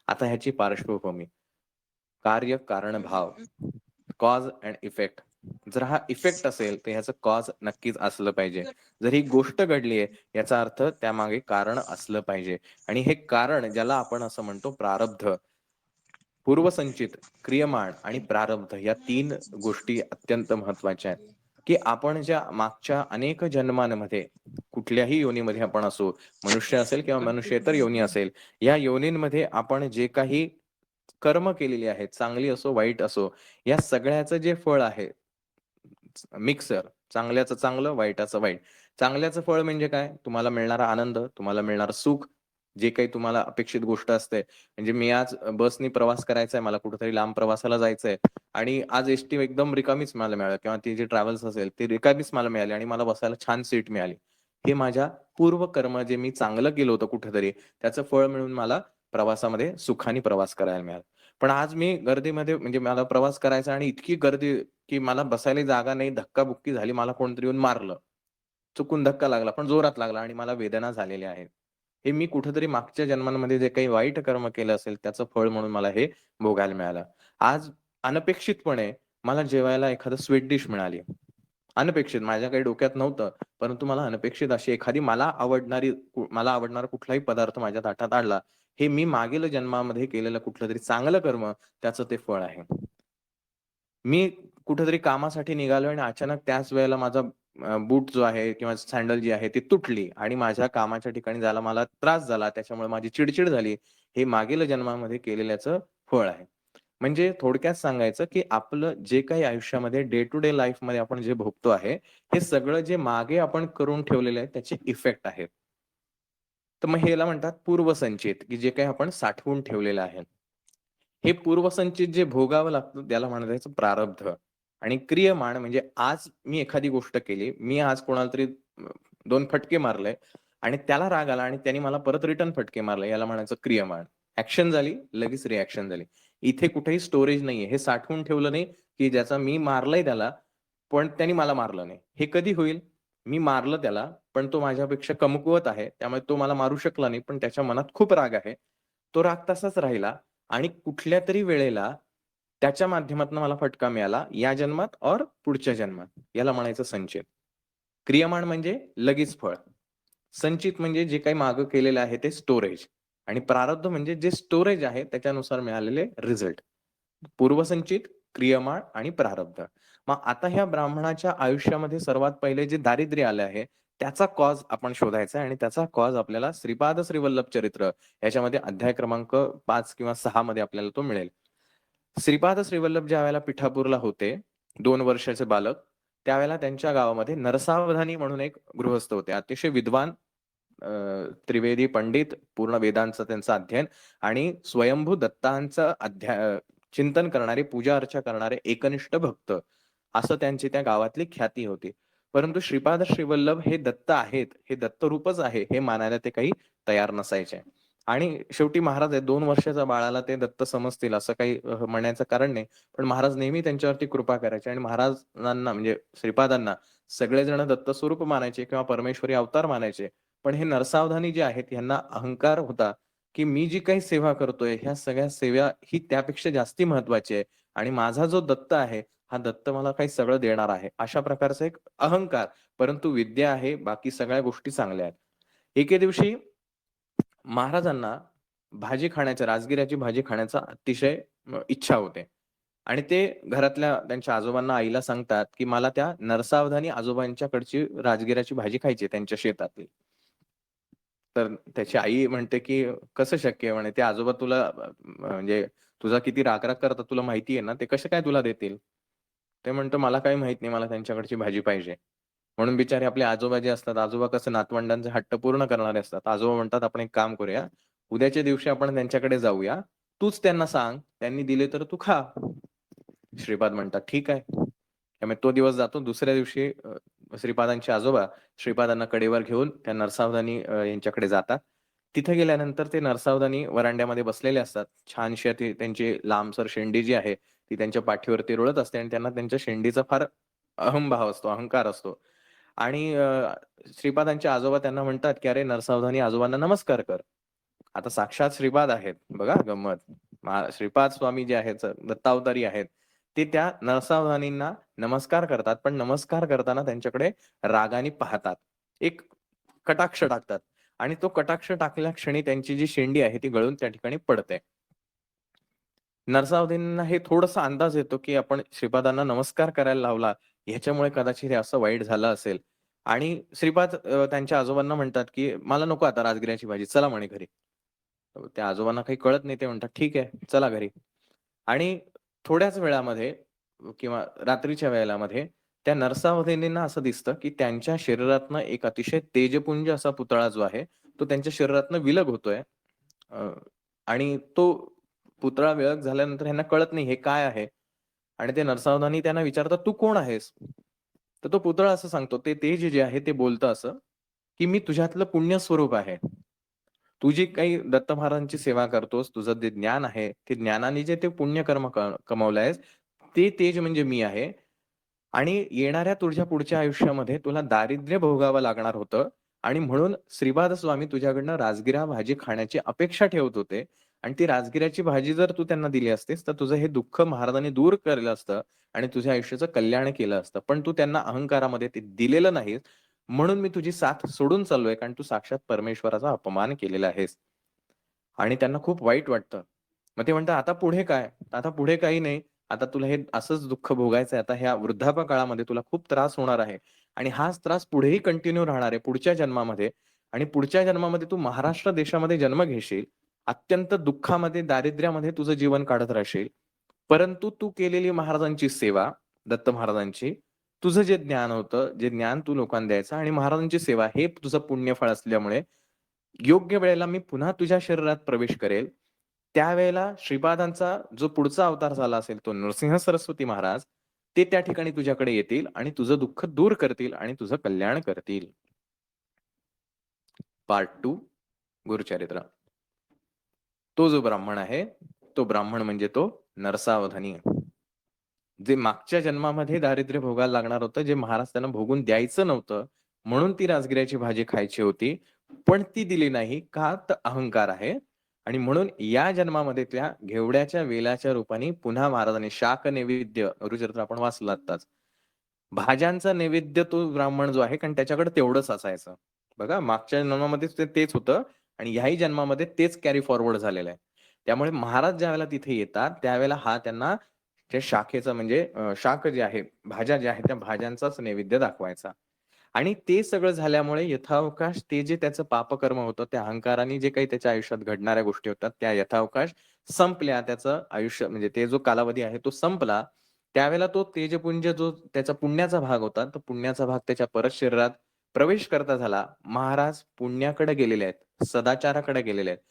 आता ह्याची पार्श्वभूमी. कार्य, कारण, भाव. Cause and effect. जर हा इफेक्ट असेल, तर ह्याचं कॉज नक्कीच असलं पाहिजे. जर ही गोष्ट घडलीये, याचा अर्थ त्यामागे कारण असलं पाहिजे. आणि हे कारण ज्याला आपण असं म्हणतो प्रारब्ध. पूर्वसंचित, क्रियमाण आणि प्रारब्ध या 3 गोष्टी अत्यंत महत्त्वाच्या आहेत, की आपण ज्या मागच्या अनेक जन्मांमध्ये कुठल्याही योनीमध्ये आपण असो, मनुष्य असेल किंवा मनुष्येतर योनी असेल, या योनींमध्ये आपण जे काही कर्म केलेली आहेत, चांगली असो, वाईट असो, या सगळ्याचं जे फळ आहे, मिक्सर, चांगल्याचं चांगलं, वाईटाचं वाईट. चांगल्याचं फळ म्हणजे काय? तुम्हाला मिळणारा आनंद, तुम्हाला मिळणारं सुख, जे काही तुम्हाला अपेक्षित गोष्ट असते. म्हणजे मी आज बसनी प्रवास करायचा आहे, मला कुठेतरी लांब प्रवासाला जायचंय आणि आज एसटी एकदम रिकामीच मला मिळाली किंवा ती जी ट्रॅव्हल्स असेल, ती रिकामीच मला मिळाली आणि मला बसायला छान सीट मिळाली. हे माझ्या पूर्वकर्म जे मी चांगलं केलं होतं कुठेतरी, त्याचं फळ मिळून मला प्रवासामध्ये सुखाने प्रवास करायला मिळाला. पण आज मी गर्दीमध्ये म्हणजे मला प्रवास करायचा आणि इतकी गर्दी की मला बसायला जागा नाही, धक्काबुक्की झाली. मला कोणतरी येऊन मारलं. चुकून धक्का लागला, पण जोरात लागला आणि मला वेदना झालेल्या आहेत. हे मी कुठेतरी मागच्या जन्मांमध्ये जे काही वाईट कर्म केलं असेल, त्याचं फळ म्हणून मला हे भोगायला मिळालं. आज अनपेक्षितपणे मला जेवायला एखादं स्वीट डिश मिळाली. अनपेक्षित माझ्या काही डोक्यात नव्हतं, परंतु मला अनपेक्षित अशी एखादी मला आवडणारा कुठलाही पदार्थ माझ्या ताटात आणला. हे मी मागील जन्मामध्ये केलेलं कुठलंतरी चांगलं कर्म, त्याचं ते फळ आहे. मी कुठेतरी कामासाठी निघालोय आणि अचानक त्याच वेळेला माझा बूट जो आहे किंवा सँडल जी आहे ती तुटली आणि माझ्या कामाच्या ठिकाणी जायला मला त्रास झाला. त्याच्यामुळे माझी चिड झाली. हे मागील जन्मामध्ये केलेल्याचं फळ आहे. म्हणजे थोडक्यात सांगायचं, की आपलं जे काही आयुष्यामध्ये डे टू डे लाईफमध्ये आपण जे भोगतो आहे, हे सगळं जे मागे आपण करून ठेवलेलं आहे त्याचे इफेक्ट आहेत. तर मग ह्याला म्हणतात पूर्वसंचित, की जे काही आपण साठवून ठेवलेलं आहे. हे पूर्वसंचित जे भोगावं लागतं त्याला म्हणायचं प्रारब्ध आणि क्रियमाण म्हणजे आज मी एखादी गोष्ट केली. मी आज कोणाला तरी 2 फटके मारले आणि त्याला राग आला आणि त्याने मला परत रिटर्न फटके मारले. याला म्हणायचं क्रियमाण. ॲक्शन झाली, लगेच रिएक्शन झाली. इथे कुठेही स्टोरेज नाहीये. हे साठवून ठेवलं नाही, की ज्याचा मी मारलंय त्याला, पण त्याने मला मारलं नाही. हे कधी होईल? मी मारलं त्याला, पण तो माझ्यापेक्षा कमकुवत आहे. त्यामुळे तो मला मारू शकला नाही. पण त्याच्या मनात खूप राग आहे. तो राग तसाच राहिला आणि कुठल्यातरी वेळेला त्याच्या माध्यमातून मला फटका मिळाला, या जन्मात और पुढच्या जन्मात. याला म्हणायचं संचित. क्रियमाण म्हणजे लगेच फळ. संचित म्हणजे जे काही मागं केलेलं आहे ते स्टोरेज आणि प्रारब्ध म्हणजे जे स्टोरेज आहे त्याच्यानुसार मिळालेले रिझल्ट. पूर्वसंचित, क्रियमाण आणि प्रारब्ध. मग आता ह्या ब्राह्मणाच्या आयुष्यामध्ये सर्वात पहिले जे दारिद्र्य आलं आहे, त्याचा कॉज आपण शोधायचा आणि त्याचा कॉज आपल्याला श्रीपाद श्रीवल्लभ चरित्र याच्यामध्ये अध्याय क्रमांक 5 किंवा 6 मध्ये आपल्याला तो मिळेल. श्रीपाद श्रीवल्लभ ज्या वेळेला पिठापूरला होते, 2 वर्षाचे बालक, त्यावेळेला त्यांच्या गावामध्ये नरसावधानी म्हणून एक गृहस्थ होते. अतिशय विद्वान, अ, त्रिवेदी पंडित, पूर्ण वेदांचं त्यांचं अध्ययन आणि स्वयंभू दत्तांचं चिंतन करणारे, पूजा अर्चा करणारे एकनिष्ठ भक्त, असं त्यांची त्या गावातली ख्याती होती. परंतु श्रीपाद श्रीवल्लभ हे दत्त आहेत, हे दत्तरूपच आहे, हे मानायला ते काही तयार नसायचे. आणि शेवटी महाराज आहे, 2 वर्षाच्या बाळाला ते दत्त समजतील असं काही म्हणायचं कारण नाही. पण महाराज नेहमी त्यांच्यावरती कृपा करायचे आणि महाराजांना म्हणजे श्रीपादांना सगळेजण दत्त स्वरूप मानायचे किंवा परमेश्वरी अवतार मानायचे. पण हे नरसावधानी जे आहेत यांना अहंकार होता, की मी जी काही सेवा करतोय, ह्या सगळ्या सेवा ही त्यापेक्षा जास्ती महत्वाची आहे आणि माझा जो दत्त आहे, हा दत्त मला काही सगळं देणार आहे. अशा प्रकारचा एक अहंकार. परंतु विद्या आहे, बाकी सगळ्या गोष्टी चांगल्या आहेत. एके दिवशी महाराजांना भाजी खाण्याचा, राजगिऱ्याची भाजी खाण्याचा अतिशय इच्छा होते आणि ते घरातल्या त्यांच्या आजोबांना, आईला सांगतात, की मला त्या नरसावधानी आजोबांच्याकडची राजगिऱ्याची भाजी खायची त्यांच्या शेतातली. तर त्याची आई म्हणते, की "कसं शक्य आहे?" म्हणे, "ते आजोबा तुला म्हणजे तुझा किती राग-राग करतात तुला माहिती आहे ना, ते कसे काय तुला देतील?" ते म्हणतो, "मला काही माहीत नाही, मला त्यांच्याकडची भाजी पाहिजे." म्हणून बिचारे आपले आजोबा जे असतात, आजोबा कसं नातवंडांचे हट्ट पूर्ण करणारे असतात. आजोबा म्हणतात, "आपण एक काम करूया, उद्याच्या दिवशी आपण त्यांच्याकडे जाऊया. तूच त्यांना सांग, त्यांनी दिले तर तू खा." श्रीपाद म्हणतात, "ठीक आहे." त्यामुळे तो दिवस जातो. दुसऱ्या दिवशी श्रीपादांचे आजोबा श्रीपादांना कडेवर घेऊन त्या नरसावधानी यांच्याकडे जातात. तिथे गेल्यानंतर ते नरसावधानी वरांड्यामध्ये बसलेले असतात. छानशी ती त्यांची लांबसर शेंडी जी आहे, ती त्यांच्या पाठीवरती रुळत असते आणि त्यांना त्यांच्या शेंडीचा फार अहंभाव असतो, अहंकार असतो. आणि श्रीपादांचे आजोबा त्यांना म्हणतात, की "अरे नरसावधानी आजोबांना नमस्कार कर." आता साक्षात श्रीपाद आहेत. बघा गंमत. श्रीपाद स्वामी जे आहेत, दत्तावतारी आहेत. ते त्या नरसावधानींना नमस्कार करतात. पण नमस्कार करताना त्यांच्याकडे रागाने पाहतात. एक कटाक्ष टाकतात आणि तो कटाक्ष टाकल्या क्षणी त्यांची जी शेंडी आहे ती गळून त्या ठिकाणी पडते. नरसावधींना हे थोडासा अंदाज येतो, की आपण श्रीपादांना नमस्कार करायला लावला, ह्याच्यामुळे कदाचित हे असं वाईट झालं असेल. आणि श्रीपाद त्यांच्या आजोबांना म्हणतात, की "मला नको आता राजगिऱ्याची भाजी, चला" म्हणे घरी. त्या आजोबांना काही कळत नाही. ते म्हणतात, "ठीक आहे, चला घरी." आणि थोड्याच वेळामध्ये किंवा रात्रीच्या वेळेलामध्ये त्या नरसावधींना असं दिसतं, की त्यांच्या शरीरातनं एक अतिशय तेजपुंज असा पुतळा जो आहे, तो त्यांच्या शरीरातनं विलग होतोय. अ, आणि तो पुतळा विलग झाल्यानंतर ह्यांना कळत नाही हे काय आहे? आणि ते नरसावधानी त्यांना विचारतात, "तू कोण आहेस?" तर तो पुतळा असं सांगतो, ते तेज जे आहे ते बोलतं असं, की "मी तुझ्यातलं पुण्य स्वरूप आहे. तू जी काही दत्त महाराजांची सेवा करतोस, तुझं जे ज्ञान आहे, ते ज्ञानाने जे ते पुण्यकर्म कमवलंयस, ते तेज म्हणजे मी आहे. आणि येणाऱ्या तुझ्या पुढच्या आयुष्यामध्ये तुला दारिद्र्य भोगावं लागणार होतं आणि म्हणून श्रीपाद स्वामी तुझ्याकडनं राजगिरा भाजी खाण्याची अपेक्षा ठेवत होते आणि ती राजगिऱ्याची भाजी जर तू त्यांना दिली असतीस, तर तुझं हे दुःख महाराजांनी दूर केलं असतं आणि तुझ्या आयुष्याचं कल्याण केलं असतं. पण तू त्यांना अहंकारामध्ये ते दिलेलं नाहीस. म्हणून मी तुझी साथ सोडून चाललोय, कारण तू साक्षात परमेश्वराचा अपमान केलेला आहेस. आणि त्यांना खूप वाईट वाटतं. मग ते म्हणतात, "आता पुढे काय?" "आता पुढे काही नाही. आता तुला हे असंच दुःख भोगायचंय. आता ह्या वृद्धापकाळामध्ये तुला खूप त्रास होणार आहे आणि हाच त्रास पुढेही कंटिन्यू राहणार आहे पुढच्या जन्मामध्ये आणि पुढच्या जन्मामध्ये तू महाराष्ट्र देशामध्ये जन्म घेशील. अत्यंत दुःखामध्ये, दारिद्र्यामध्ये तुझं जीवन काढत राहशील. परंतु तू केलेली महाराजांची सेवा, दत्त महाराजांची, तुझं जे ज्ञान होतं, जे ज्ञान तू लोकांना द्यायचं आणि महाराजांची सेवा हे तुझं पुण्यफळ असल्यामुळे योग्य वेळेला मी पुन्हा तुझ्या शरीरात प्रवेश करेल. त्यावेळेला श्रीपादांचा जो पुढचा अवतार झाला असेल, तो नृसिंह सरस्वती महाराज, ते त्या ठिकाणी तुझ्याकडे येतील आणि तुझं दुःख दूर करतील आणि तुझं कल्याण करतील. पार्ट 2 गुरुचरित्र. तो जो ब्राह्मण आहे, तो ब्राह्मण म्हणजे तो नरसावधानी. जे मागच्या जन्मामध्ये दारिद्र्य भोगायला लागणार होतं, जे महाराज त्यांना भोगून द्यायचं नव्हतं, म्हणून ती राजगिऱ्याची भाजी खायची होती. पण ती दिली नाही. का? तर अहंकार आहे. आणि म्हणून या जन्मामध्ये त्या घेवड्याच्या वेलाच्या रूपाने पुन्हा महाराजांनी शाक नैवेद्य गुरुचरित्र आपण वाचलं आत्ताच. भाज्यांचा नैवेद्य तो ब्राह्मण जो आहे, कारण त्याच्याकडे तेवढंच असायचं. बघा मागच्या जन्मामध्ये तेच होतं आणि ह्याही जन्मामध्ये तेच कॅरी फॉरवर्ड झालेलं आहे. त्यामुळे महाराज ज्यावेळेला तिथे येतात, त्यावेळेला हा त्यांना त्या शाखेचा म्हणजे शाक जे आहे, भाज्या ज्या आहेत त्या भाज्यांचाच नैवेद्य दाखवायचा. आणि ते सगळं झाल्यामुळे यथावकाश ते जे त्याचं पापकर्म होतं, त्या अहंकाराने जे काही त्याच्या आयुष्यात घडणाऱ्या गोष्टी होतात, त्या यथावकाश संपल्या. त्याचं आयुष्य म्हणजे ते जो कालावधी आहे तो संपला. त्यावेळेला तो तेजपुंज जो त्याचा पुण्याचा भाग होता, तो पुण्याचा भाग त्याच्या परत शरीरात प्रवेश करता झाला. महाराज पुण्याकडे गेलेले आहेत, सदाचाराकडे गेलेले आहेत.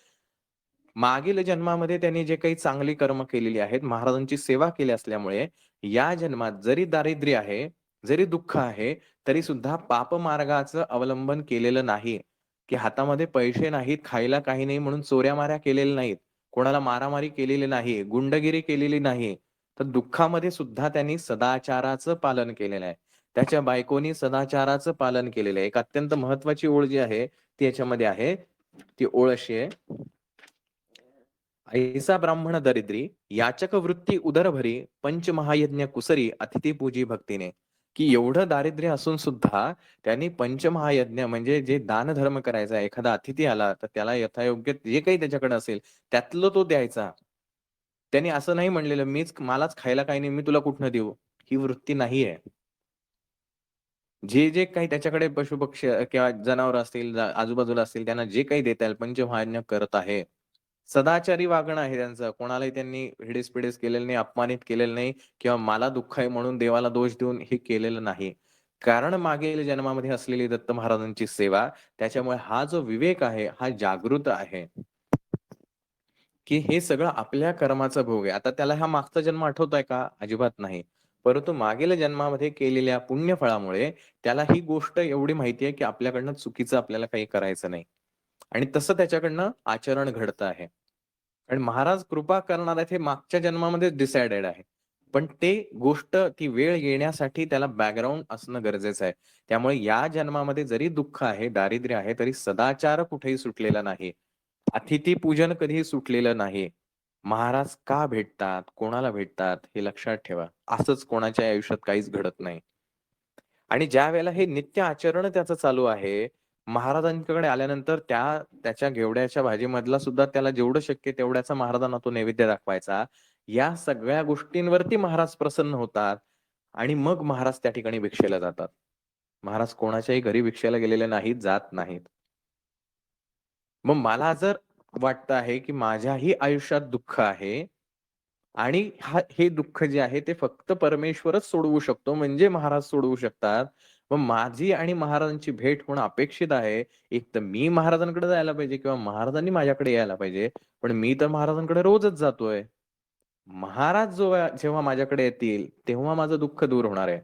मागील जन्मामध्ये त्यांनी जे काही चांगली कर्म केलेली आहेत, महाराजांची सेवा केली असल्यामुळे या जन्मात जरी दारिद्र्य आहे, जरी दुःख आहे, तरी सुद्धा पापमार्गाचं अवलंबन केलेलं नाही, की हातामध्ये पैसे नाहीत, खायला काही नाही म्हणून चोऱ्या-माऱ्या केलेल्या नाहीत. कोणाला मारामारी केलेली नाही, गुंडगिरी केलेली नाही. तर दुःखामध्ये सुद्धा त्यांनी सदाचाराचं पालन केलेलं आहे. त्याच्या बायकोनी सदाचाराचं पालन केलेलं आहे. एक अत्यंत महत्त्वाची ओळ जी आहे, ती याच्यामध्ये आहे. ती ओळ अशी आहे, ऐसा ब्राह्मण दरिद्री, याचक वृत्ती उदरभरी, पंचमहायज्ञ कुसरी, अतिथी पूजी भक्तीने. की एवढं दारिद्र्य असून सुद्धा त्यांनी पंचमहायज्ञ म्हणजे जे दानधर्म करायचा, एखादा अतिथी आला तर त्याला यथायोग्य जे काही त्याच्याकडे असेल त्यातलं तो द्यायचा. त्यांनी असं नाही म्हणलेलं, मलाच खायला काही नाही, मी तुला कुठनं देऊ? ही वृत्ती नाहीये. जे काही त्याच्याकडे पशुपक्षी किंवा जनावरं असतील, आजूबाजूला असतील, त्यांना जे काही देता येईल पंचमहायज्ञ करत आहे. सदाचारी वागणं आहे त्यांचं. कोणालाही त्यांनी हिडीस-पिडीस केलेलं नाही, अपमानित केलेलं नाही किंवा मला दुःख आहे म्हणून देवाला दोष देऊन हे केलेलं नाही. कारण मागील जन्मामध्ये असलेली दत्त महाराजांची सेवा, त्याच्यामुळे हा जो विवेक आहे, हा जागृत आहे. की हे सगळं आपल्या कर्माचा भोग आहे. आता त्याला हा मागचा जन्म आठवतोय का? अजिबात नाही. परंतु मागील जन्मामध्ये केलेल्या पुण्यफळामुळे त्याला ही गोष्ट एवढी माहिती आहे, की आपल्याकडनं चुकीचं आपल्याला काही करायचं नाही. आणि तसं त्याच्याकडनं आचरण घडतं आहे. आणि महाराज कृपा करणार आहेत हे मागच्या जन्मामध्येच डिसायडेड आहे. पण ते गोष्ट ती वेळ येण्यासाठी त्याला बॅकग्राऊंड असणं गरजेचं आहे. त्यामुळे या जन्मामध्ये जरी दुःख आहे, दारिद्र्य आहे, तरी सदाचार कुठेही सुटलेला नाही. अतिथी पूजन कधीही सुटलेलं नाही. महाराज का भेटतात? कोणाला भेटतात? हे लक्षात ठेवा. असंच कोणाच्या आयुष्यात काहीच घडत नाही. आणि ज्यावेळेला हे नित्य आचरण त्याचं चालू आहे, महाराजांकडे आल्यानंतर त्याच्या घेवड्याच्या भाजीमधला सुद्धा त्याला जेवढं शक्य तेवढ्याचा महाराजांना तो नैवेद्य दाखवायचा. या सगळ्या गोष्टींवरती महाराज प्रसन्न होतात आणि मग महाराज त्या ठिकाणी भिक्षेला जातात. महाराज कोणाच्याही घरी भिक्षेला गेलेले नाहीत, जात नाहीत. मग मला जर वाटतं आहे, की माझ्याही आयुष्यात दुःख आहे आणि हे दुःख जे आहे ते फक्त परमेश्वरच सोडवू शकतो, म्हणजे महाराज सोडवू शकतात. मग माझी आणि महाराजांची भेट होणं अपेक्षित आहे. एक तर मी महाराजांकडे जायला पाहिजे किंवा महाराजांनी माझ्याकडे यायला पाहिजे. पण मी तर महाराजांकडे रोजच जातोय. महाराज जेव्हा माझ्याकडे येतील, तेव्हा माझं दुःख दूर होणार आहे.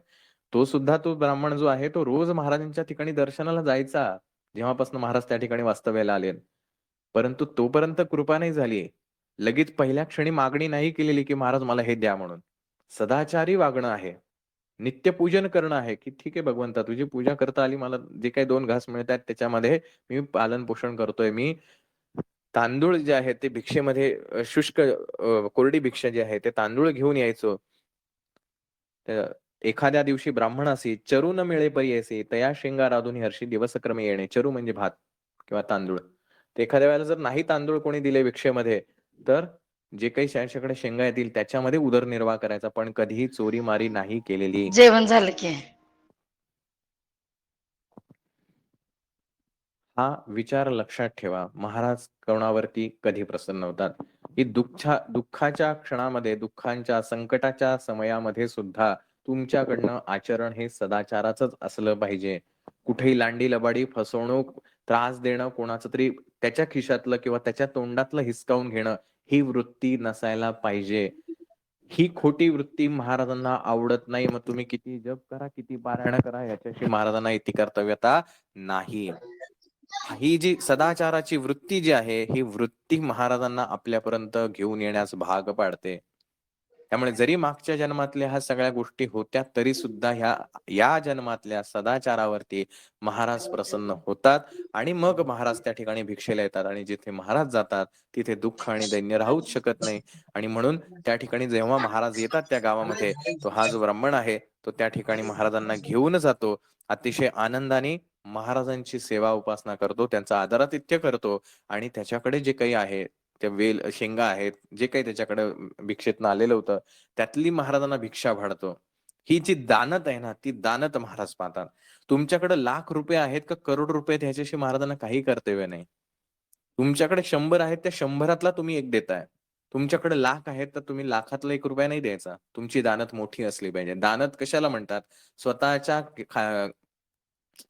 तो ब्राह्मण जो आहे, तो रोज महाराजांच्या ठिकाणी दर्शनाला जायचा, जेव्हापासून महाराज त्या ठिकाणी वास्तव्याला आले. परंतु तोपर्यंत कृपा नाही झाली. लगेच पहिल्या क्षणी मागणी नाही केलेली, की महाराज मला हे द्या म्हणून. सदाचारी वागणं आहे. नित्यपूजन करणं आहे, की ठीक आहे भगवंता तुझी पूजा करता आली. मला जे काही 2 घास मिळतायत त्याच्यामध्ये मी पालन-पोषण करतोय. मी तांदूळ जे आहेत ते भिक्षेमध्ये शुष्क कोरडी भिक्षा जी आहे ते तांदूळ घेऊन यायचो. एखाद्या दिवशी ब्राह्मणासी चरू न मिळे परी ऐसे तया शेंगा राधुनी हर्षी दिवसक्रमे येणे. चरू म्हणजे भात किंवा तांदूळ. तर एखाद्या वेळेला जर नाही तांदूळ कोणी दिले भिक्षेमध्ये, तर जे काही त्याच्याकडे शेंगा येतील त्याच्यामध्ये उदरनिर्वाह करायचा, पण कधीही चोरी-मारी नाही केलेली. जेवण झालं की हा विचार लक्षात ठेवा. महाराज कोणावरती कधी प्रसन्न होतात, की दुःखाच्या क्षणामध्ये, दुःखांच्या, संकटाच्या समयामध्ये सुद्धा तुमच्याकडनं आचरण हे सदाचाराचंच असलं पाहिजे. कुठेही लांडी-लबाडी, फसवणूक, त्रास देणं, कोणाचं तरी त्याच्या खिशातलं किंवा त्याच्या तोंडातलं हिसकावून घेणं, ही वृत्ती नसायला पाहिजे. ही खोटी वृत्ती महाराजांना आवडत नाही. मग तुम्ही किती जप करा, किती पारायण करा, याच्याशी महाराजांना इति कर्तव्यता नाही. ही जी सदाचाराची वृत्ती जी आहे, ही वृत्ती महाराजांना आपल्यापर्यंत घेऊन येण्यास भाग पाडते. त्यामुळे जरी मागच्या जन्मातल्या ह्या सगळ्या गोष्टी होत्या, तरी सुद्धा या जन्मातल्या सदाचारावरती महाराज प्रसन्न होतात आणि मग महाराज त्या ठिकाणी भिक्षेला येतात आणि जिथे महाराज जातात, तिथे दुःख आणि दैन्य राहूच शकत नाही. आणि म्हणून त्या ठिकाणी जेव्हा महाराज येतात त्या गावामध्ये, तो हा जो ब्राह्मण आहे, तो त्या ठिकाणी महाराजांना घेऊन जातो. अतिशय आनंदाने महाराजांची सेवा उपासना करतो, त्यांचं आदरातिथ्य करतो आणि त्याच्याकडे जे काही आहे, त्या शेंगा आहेत, जे काही त्याच्याकडे भिक्षेतनं आलेलं होतं, त्यातली महाराजांना भिक्षा वाढतो. ही जी दानत आहे ना, ती दानत महाराज पाहतात. तुमच्याकडे लाख रुपये आहेत का करोड रुपये आहेत ह्याच्याशी महाराजांना काही कर्तव्य नाही. तुमच्याकडे 100 आहेत, त्या 100तला तुम्ही 1 देताय. तुमच्याकडे लाख आहेत, तर तुम्ही लाखातला ₹1 नाही द्यायचा. तुमची दानत मोठी असली पाहिजे. दानत कशाला म्हणतात? स्वतःच्या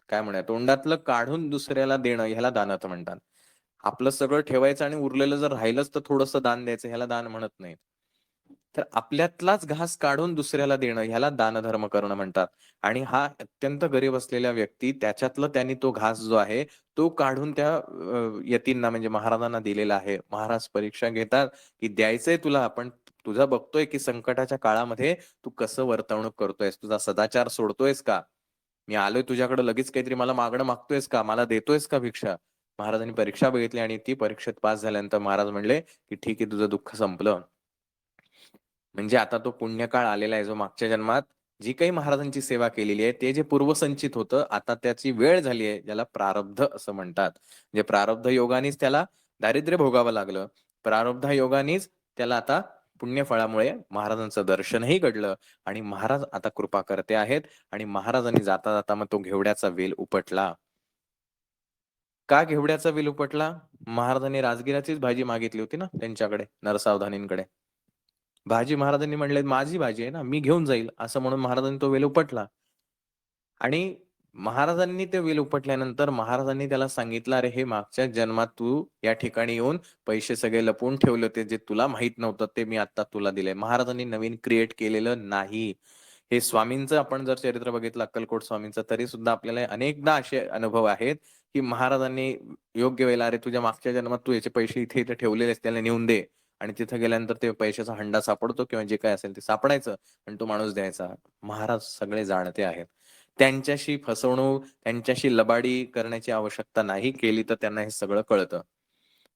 काय म्हणूया तोंडातलं काढून दुसऱ्याला देणं ह्याला दानत म्हणतात. आपलं सगळं ठेवायचं आणि उरलेलं जर राहिलंच तर थोडंसं दान द्यायचं ह्याला दान म्हणत नाहीत. तर आपल्यातलाच घास काढून दुसऱ्याला देणं ह्याला दानधर्म करणं म्हणतात. आणि हा अत्यंत गरीब असलेला व्यक्ती त्याच्यातलं त्यांनी तो घास जो आहे तो काढून त्या यतींना म्हणजे महाराजांना दिलेला आहे. महाराज परीक्षा घेतात, की द्यायचंय तुला पण तुझा बघतोय की संकटाच्या काळामध्ये तू कसं वर्तवणूक करतोयस? तुझा सदाचार सोडतोयस का? मी आलोय तुझ्याकडे लगेच काहीतरी मला मागणं मागतोयस का? मला देतोयस का भिक्षा? महाराजांनी परीक्षा बघितली आणि ती परीक्षेत पास झाल्यानंतर महाराज म्हणले, की "ठीक आहे, तुझं दुःख संपलं." म्हणजे आता तो पुण्यकाळ आलेला आहे, जो मागच्या जन्मात जी काही महाराजांची सेवा केलेली आहे, ते जे पूर्वसंचित होतं, आता त्याची वेळ झाली आहे, ज्याला प्रारब्ध असं म्हणतात. म्हणजे प्रारब्ध योगानेच त्याला दारिद्र्य भोगावं लागलं. प्रारब्ध योगानेच त्याला आता पुण्यफळामुळे महाराजांचं दर्शनही घडलं आणि महाराज आता कृपा करते आहेत आणि महाराजांनी जाता जाता मग तो घेवड्याचा वेल उपटला. का घेवड्याचा वेल उपटला? महाराजांनी राजगिराचीच भाजी मागितली होती ना त्यांच्याकडे, नरसावधानींकडे. भाजी महाराजांनी म्हणले, "माझी भाजी आहे ना, मी घेऊन जाईल." असं म्हणून महाराजांनी तो वेल उपटला. आणि महाराजांनी ते वेल उपटल्यानंतर महाराजांनी त्याला सांगितलं, "अरे, हे मागच्या जन्मात तू या ठिकाणी येऊन पैसे सगळे लपवून ठेवले होते, जे तुला माहीत नव्हतं, ते मी आता तुला दिले." महाराजांनी नवीन क्रिएट केलेलं नाही. हे स्वामींचं आपण जर चरित्र बघितलं अक्कलकोट स्वामींचं, तरी सुद्धा आपल्याला अनेकदा असे अनुभव आहेत, की महाराजांनी योग्य वेळेला, "अरे, तुझ्या मागच्या जन्मात तू याचे पैसे इथे-इथे ठेवलेले आहेत, त्याला नेऊन दे." आणि तिथे गेल्यानंतर ते पैशाचा हंडा सापडतो किंवा जे काही असेल ते सापडायचं आणि तो माणूस द्यायचा. महाराज सगळे जाणते आहेत. त्यांच्याशी फसवणूक, त्यांच्याशी लबाडी करण्याची आवश्यकता नाही. केली तर त्यांना हे सगळं कळतं.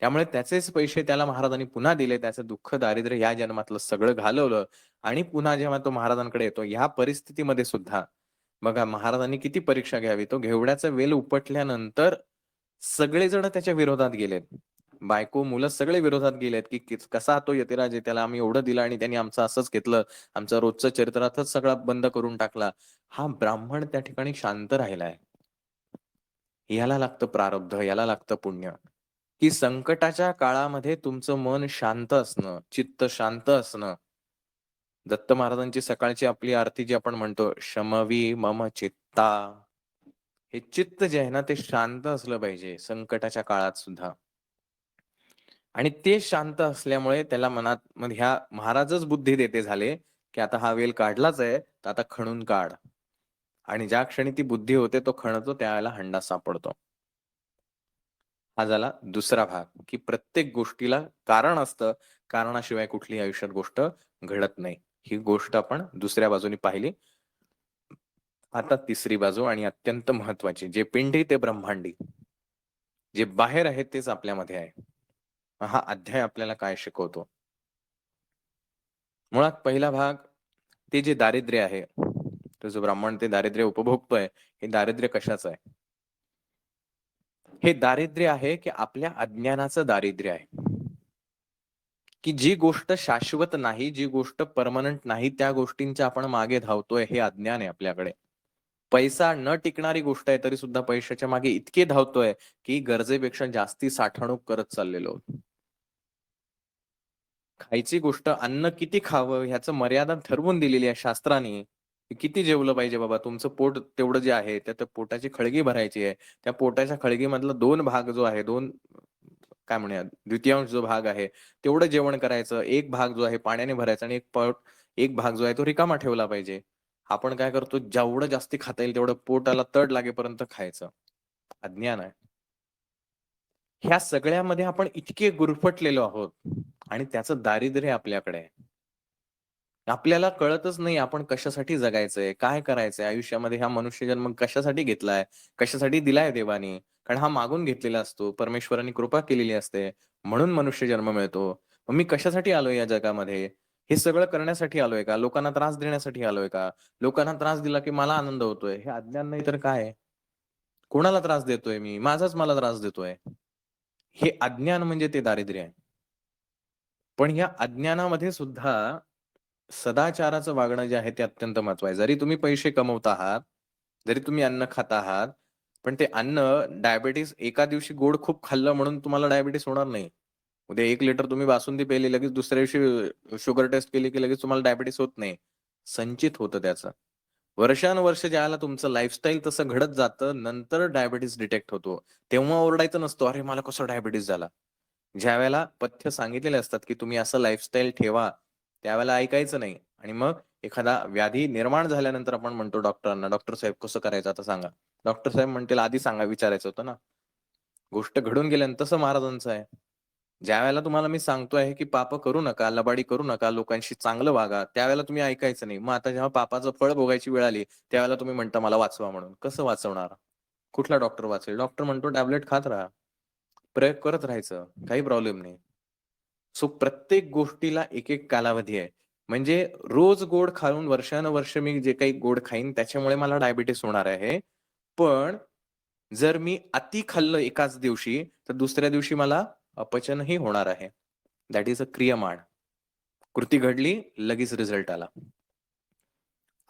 त्यामुळे त्याचेच पैसे त्याला महाराजांनी पुन्हा दिले. त्याचं दुःख, दारिद्र्य या जन्मातलं सगळं घालवलं आणि पुन्हा जेव्हा तो महाराजांकडे येतो, ह्या परिस्थितीमध्ये सुद्धा बघा महाराजांनी किती परीक्षा घ्यावी. तो घेवड्याचा वेल उपटल्यानंतर सगळेजण त्याच्या विरोधात गेलेत. बायको, मुलं सगळे विरोधात गेलेत, की कसा तो यतिराज आहे, त्याला आम्ही एवढं दिलं आणि त्यांनी आमचं असंच घेतलं. आमचं रोजचं चरित्रार्थच सगळा बंद करून टाकला. हा ब्राह्मण त्या ठिकाणी शांत राहिलाय. याला लागतं प्रारब्ध, याला लागतं पुण्य. की संकटाच्या काळामध्ये तुमचं मन शांत असणं, चित्त शांत असणं. दत्त महाराजांची सकाळची आपली आरती जी आपण म्हणतो, शमवी मम चित्ता. हे चित्त जे आहे ना, ते शांत असलं पाहिजे संकटाच्या काळात सुद्धा. आणि ते शांत असल्यामुळे त्याला मनात मग ह्या महाराजच बुद्धी देते झाले, की आता हा वेल काढलाच आहे, तर आता खणून काढ. आणि ज्या क्षणी ती बुद्धी होते, तो खणतो त्यावेळेला हंडा सापडतो. हा झाला दुसरा भाग, की प्रत्येक गोष्टीला कारण असतं. कारणाशिवाय कुठलीही आयुष्यात गोष्ट घडत नाही. ही गोष्ट आपण दुसऱ्या बाजूने पाहिली. आता तिसरी बाजू आणि अत्यंत महत्त्वाची, जे पिंडी ते ब्रह्मांडी. जे बाहेर आहे तेच आपल्यामध्ये आहे. हा अध्याय आपल्याला काय शिकवतो? मुळात पहिला भाग, ते जे दारिद्र्य आहे, तो जो ब्राह्मण ते दारिद्र्य उपभोगतोय, हे दारिद्र्य कशाचं आहे? हे दारिद्र्य आहे, की आपल्या अज्ञानाचं दारिद्र्य आहे. की जी गोष्ट शाश्वत नाही, जी गोष्ट पर्मनंट नाही, त्या गोष्टींच्या आपण मागे धावतोय, हे अज्ञान आहे आपल्याकडे. पैसा न टिकणारी गोष्ट आहे, तरी सुद्धा पैशाच्या मागे इतके धावतोय, की गरजेपेक्षा जास्ती साठवणूक करत चाललेलो आहोत. खायची गोष्ट, अन्न किती खावं ह्याचं मर्यादा ठरवून दिलेली आहे शास्त्राने. किती जेवलं पाहिजे बाबा, तुमचं पोट तेवढं जे आहे, त्या त्या पोटाची खळगी भरायची आहे. त्या पोटाच्या खळगीमधला 2 भाग जो आहे, 2 काय म्हणूया, द्वितीयांश जो भाग आहे, तेवढं जेवण करायचं. एक भाग जो आहे पाण्याने भरायचा आणि एक भाग जो आहे तो रिकामा ठेवला पाहिजे. आपण काय करतो, जेवढं जास्ती खाता येईल तेवढं पोटाला तड लागेपर्यंत खायचं. अज्ञान आहे. ह्या सगळ्यामध्ये आपण इतके गुरफटलेलो आहोत आणि त्याचं दारिद्र्य आपल्याकडे आहे. आपल्याला कळतच नाही आपण कशासाठी जगायचंय, काय करायचंय आयुष्यामध्ये, हा मनुष्यजन्म कशासाठी घेतलाय, कशासाठी दिलाय देवाने. कारण हा मागून घेतलेला असतो. परमेश्वराने कृपा केलेली असते. म्हणून मनुष्य जन्म मिळतो. मग मी कशासाठी आलोय या जगामध्ये? हे सगळं करण्यासाठी आलोय का? लोकांना त्रास देण्यासाठी आलोय का? लोकांना त्रास दिला की मला आनंद होतोय. हे अज्ञान नाही तर काय आहे? कोणाला त्रास देतोय मी? माझाच मला त्रास देतोय. हे अज्ञान म्हणजे ते दारिद्र्य आहे. पण या अज्ञानामध्ये सुद्धा सदाचाराचं वागणं जे आहे ते अत्यंत महत्त्वाचं आहे. जरी तुम्ही पैसे कमवत आहात, जरी तुम्ही अन्न खात आहात, पण ते अन्न डायबिटीज एका दिवशी गोड खूप खाल्लं म्हणून तुम्हाला डायबिटीज होणार नाही. उद्या 1 लिटर तुम्ही बासुंदी प्यायली, लगेच दुसऱ्या दिवशी शुगर टेस्ट केली, की लगेच तुम्हाला डायबिटीज होत नाही. संचित होतं त्याचं. वर्षानुवर्ष ज्यावेळेला तुमचं लाईफस्टाईल तसं घडत जातं, नंतर डायबिटीज डिटेक्ट होतो. तेव्हा ओरडायचं नसतं, "अरे मला कसा डायबिटीज झाला?" ज्यावेळेला पथ्य सांगितलेले असतात, की तुम्ही असं लाईफस्टाईल ठेवा, त्यावेळेला ऐकायचं नाही आणि मग एखादा व्याधी निर्माण झाल्यानंतर आपण म्हणतो डॉक्टरांना, "डॉक्टर साहेब कसं करायचं आता सांगा." डॉक्टर साहेब म्हणतील, "आधी सांगा, विचारायचं होतं ना." गोष्ट घडून गेल्यानंतर तसं महाराजांचं आहे. ज्यावेळेला तुम्हाला मी सांगतोय, की पाप करू नका, लबाडी करू नका, लोकांशी चांगलं वागा, त्यावेळेला तुम्ही ऐकायचं नाही. मग आता जेव्हा पापाचं फळ भोगायची वेळ आली, त्यावेळेला तुम्ही म्हणता, "मला वाचवा" म्हणून. कसं वाचवणार? कुठला डॉक्टर वाचवेल? डॉक्टर म्हणतो, "टॅबलेट खात राहा. प्रयोग करत राहायचं. काही प्रॉब्लेम नाही." सो प्रत्येक गोष्टीला एक-एक कालावधी आहे. म्हणजे रोज गोड खाऊन वर्षानुवर्ष मी जे काही गोड खाईन त्याच्यामुळे मला डायबिटीज होणार आहे. पण जर मी अति खाल्लं एकाच दिवशी, तर दुसऱ्या दिवशी मला अपचनही होणार आहे. दॅट इज अ क्रियमाण. कृती घडली, लगेच रिझल्ट आला.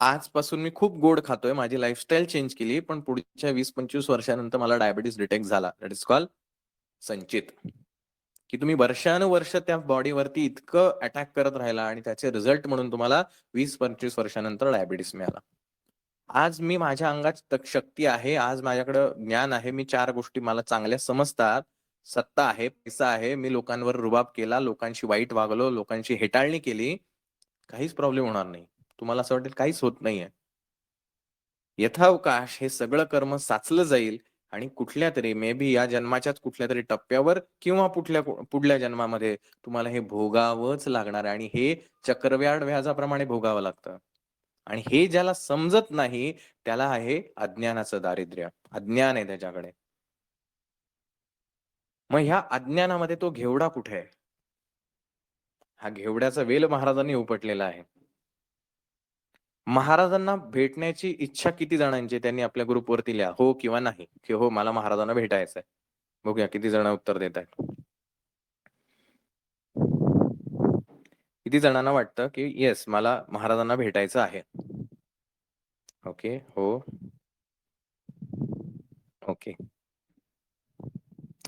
आजपासून मी खूप गोड खातोय. माझी लाईफस्टाईल चेंज केली. पण पुढच्या 20-25 वर्षानंतर मला डायबिटीज डिटेक्ट झाला. दॅट इज कॉल्ड संचित. की तुम्ही वर्षानुवर्ष त्या बॉडीवरती इतकं अटॅक करत राहिला आणि त्याचे रिझल्ट म्हणून तुम्हाला 20-25 वर्षानंतर डायबिटीज मिळाला. आज मी माझ्या अंगात शक्ती आहे. आज माझ्याकडं ज्ञान आहे. मी 4 गोष्टी मला चांगल्या समजतात. सत्ता आहे, पैसा आहे. मी लोकांवर रुबाब केला, लोकांशी वाईट वागलो, लोकांची हेटाळणी केली. काहीच प्रॉब्लेम होणार नाही. तुम्हाला असं वाटेल काहीच होत नाहीये. यथावकाश हे सगळं कर्म साचलं जाईल आणि कुठल्यातरी मे बी या जन्माच्याच कुठल्यातरी टप्प्यावर किंवा पुढल्या जन्मामध्ये तुम्हाला हे भोगावंच लागणार आहे आणि हे चक्रव्याढ व्याजाप्रमाणे भोगावं लागतं. आणि हे ज्याला समजत नाही त्याला आहे अज्ञानाचं दारिद्र्य. अज्ञान आहे त्याच्याकडे. मग ह्या अज्ञानामध्ये तो घेवडा कुठे आहे? हा घेवड्याचा वेल महाराजांनी उपटलेला आहे. महाराजांना भेटण्याची इच्छा किती जणांची आहे? त्यांनी आपल्या ग्रुपवरती लिहा. हो किंवा नाही, की हो मला महाराजांना भेटायचंय. बघूया किती जण उत्तर देतायत. किती जणांना वाटतं, की येस मला महाराजांना भेटायचं आहे. ओके. हो. ओके.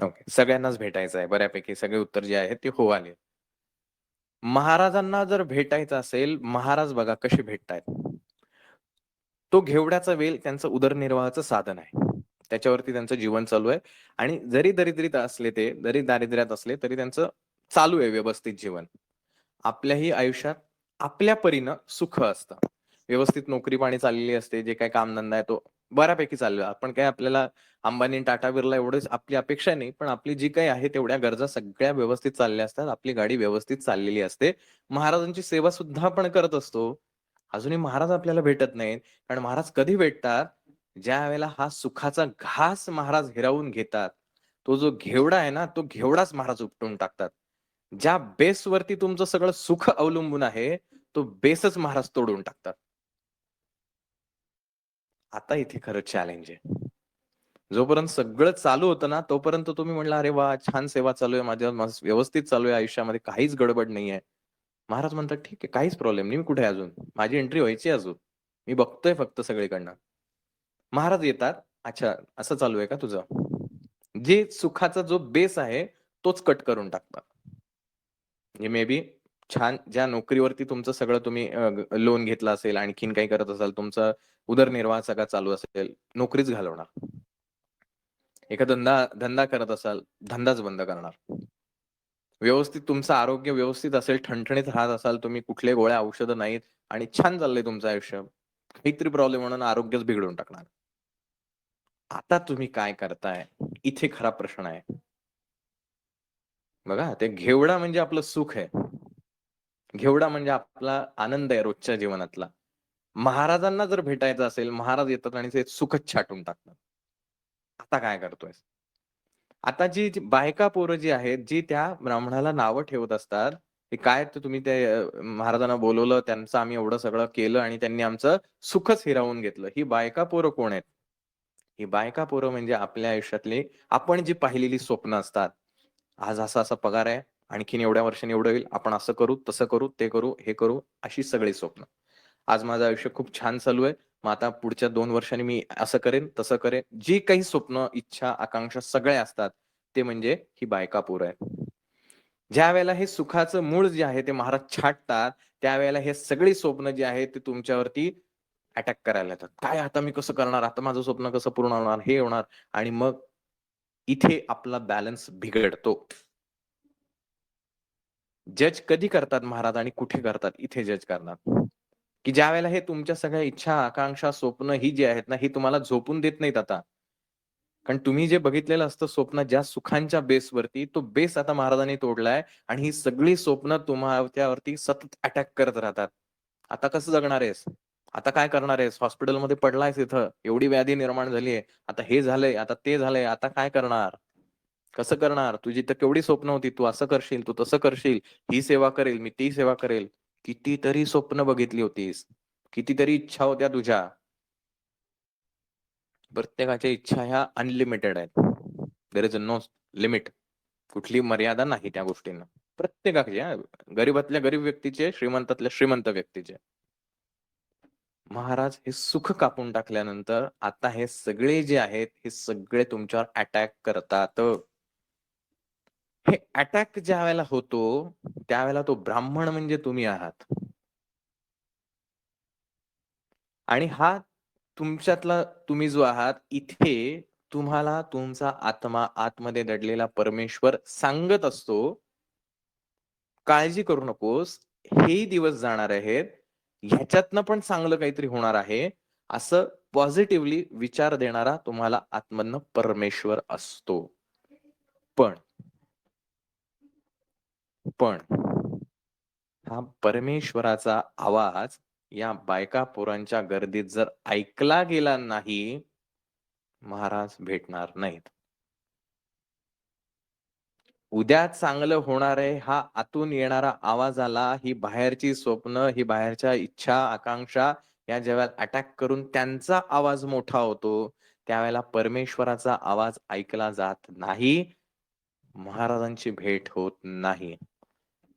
ओके. सगळ्यांनाच भेटायचं आहे. बऱ्यापैकी सगळे उत्तर जे आहेत ते हो आले. महाराजांना जर भेटायचं असेल, महाराज बघा कसे भेटतायत. तो घेवड्याचा वेल त्यांचं उदरनिर्वाहाचं साधन आहे. त्याच्यावरती त्यांचं जीवन चालू आहे आणि जरी दरिद्रीत असले ते, जरी दारिद्र्यात असले, तरी त्यांचं चालू आहे व्यवस्थित जीवन. आपल्याही आयुष्यात आपल्या परीनं सुख असतं. व्यवस्थित नोकरी-पाणी चाललेली असते. जे काही कामधंदा आहे तो बऱ्यापैकी चालू आहे. आपण काय आपल्याला अंबानी, टाटा, बिर्ला एवढीच आपली अपेक्षा नाही. पण आपली जी काही आहे तेवढ्या गरजा सगळ्या व्यवस्थित चालल्या असतात. आपली गाडी व्यवस्थित चाललेली असते. महाराजांची सेवा सुद्धा आपण करत असतो. अजूनही महाराज आपल्याला भेटत नाहीत. कारण महाराज कधी भेटतात? ज्यावेळेला हा सुखाचा घास महाराज हिरावून घेतात. तो जो घेवडा आहे ना, तो घेवडाच महाराज उपटून टाकतात. ज्या बेसवरती तुमचं सगळं सुख अवलंबून आहे, तो बेसच महाराज तोडून टाकतात. आता इथे खरं चॅलेंज आहे. जोपर्यंत सगळं चालू होतं ना, तोपर्यंत तुम्ही म्हणला, "अरे वाह! छान सेवा चालू आहे. माझ्या मस्त व्यवस्थित चालू आहे आयुष्यामध्ये. काहीच गडबड नाहीये." महाराज म्हणतात, "ठीक आहे, काहीच प्रॉब्लेम नाही. मी कुठे आहे अजून? माझी एंट्री व्हायची आहे अजून. मी बघतोय फक्त सगळीकडनं." महाराज येतात, "अच्छा, असं चालू आहे का तुझं?" जे सुखाचा जो बेस आहे, तोच कट करून टाकतात. म्हणजे मे बी छान ज्या नोकरीवरती तुमचं सगळं तुम्ही लोन घेतलं असेल, आणखीन काही करत असाल, तुमचा उदरनिर्वाह सगळा चालू असेल, नोकरीच घालवणार. एखादा धंदा करत असाल, धंदाच बंद करणार. व्यवस्थित तुमचं आरोग्य व्यवस्थित असेल, ठणठणीत राहत असाल, तुम्ही कुठल्याही गोळ्या, औषधं नाहीत आणि छान चाललंय तुमचं आयुष्य. काहीतरी प्रॉब्लेम म्हणून आरोग्यच बिघडवून टाकणार. आता तुम्ही काय करताय? इथे खरा प्रश्न आहे. बघा, ते घेवडा म्हणजे आपलं सुख आहे. घेवडा म्हणजे आपला आनंद आहे रोजच्या जीवनातला. महाराजांना जर भेटायचं असेल, महाराज येतात आणि ते सुखच छाटून टाकतात. आता काय करतोयस? आता जी बायका पोरं जी आहेत, जी त्या ब्राह्मणाला नावं ठेवत असतात, की काय ते तुम्ही ते महाराजांना बोलवलं, त्यांचं आम्ही एवढं सगळं केलं आणि त्यांनी आमचं सुखच हिरावून घेतलं. ही बायका पोरं कोण आहेत? ही बायका पोरं म्हणजे आपल्या आयुष्यातली आपण जी पाहिलेली स्वप्न असतात. आज असा-असा पगार आहे. आणखीन एवढ्या वर्षांनी एवढं होईल, आपण असं करू, तसं करू, ते करू, हे करू, अशी सगळी स्वप्न. आज माझं आयुष्य खूप छान चालू आहे. मग आता पुढच्या 2 वर्षांनी मी असं करेन, तसं करेन. जी काही स्वप्न, इच्छा, आकांक्षा सगळ्या असतात, ते म्हणजे ही बायका-पोरं आहेत. ज्यावेळेला हे सुखाचं मूळ जे आहे ते महाराज छाटतात, त्यावेळेला हे सगळी स्वप्न जी आहेत ती तुमच्यावरती अटॅक करायला येतात. काय आता मी कसं करणार? आता माझं स्वप्न कसं पूर्ण होणार? हे होणार आणि मग इथे आपला बॅलन्स बिघडतो. जज कधी करतात महाराज आणि कुठे करतात? इथे जज करणार. की ज्यावेळेला हे तुमच्या सगळ्या इच्छा, आकांक्षा, स्वप्न ही जी आहेत ना, ही तुम्हाला झोपून देत नाहीत आता. कारण तुम्ही जे बघितलेलं असतं स्वप्न ज्या सुखांच्या बेसवरती, तो बेस आता महाराजांनी तोडलाय आणि ही सगळी स्वप्न तुमच्यावरती सतत अटॅक करत राहतात. आता कसं जगणार आहेस? आता काय करणार आहेस? हॉस्पिटलमध्ये पडलायस इथं. एवढी व्याधी निर्माण झालीये. आता हे झालंय, आता ते झालंय. आता काय करणार? कसं करणार? तुझी तर केवढी स्वप्न होती. तू असं करशील, तू तसं करशील. ही सेवा करेल, मी ती सेवा करेल. कितीतरी स्वप्न बघितली होतीस. कितीतरी इच्छा होत्या तुझ्या. प्रत्येकाच्या इच्छा ह्या अनलिमिटेड आहेत. There is no limit. कुठली मर्यादा नाही त्या गोष्टींना. प्रत्येकाची हां. गरीबातल्या गरीब व्यक्तीची श्रीमंतातल्या श्रीमंत व्यक्तीची महाराज हे सुख कापून टाकल्यानंतर आता हे सगळे जे आहेत, हे सगळे तुमच्यावर अटॅक करतात. हे अटॅक ज्यावेळेला होतो, त्यावेळेला तो ब्राह्मण म्हणजे तुम्ही आहात. आणि हा तुमच्यातला तुम्ही जो आहात, इथे तुम्हाला तुमचा आत्मा, आतमध्ये दडलेला परमेश्वर सांगत असतो, "काळजी करू नकोस, हेही दिवस जाणार आहेत. ह्याच्यातनं पण चांगलं काहीतरी होणार आहे." असं पॉझिटिव्हली विचार देणारा तुम्हाला आतमधनं परमेश्वर असतो. पण, पण हा परमेश्वराचा आवाज या बायका-पोरांच्या गर्दीत जर ऐकला गेला नाही, महाराज भेटणार नाहीत. उद्या चांगलं होणार आहे हा आतून येणारा आवाज आला, ही बाहेरची स्वप्न, ही बाहेरच्या इच्छा, आकांक्षा या जेव्हा अटॅक करून त्यांचा आवाज मोठा होतो, त्यावेळेला परमेश्वराचा आवाज ऐकला जात नाही. महाराजांची भेट होत नाही.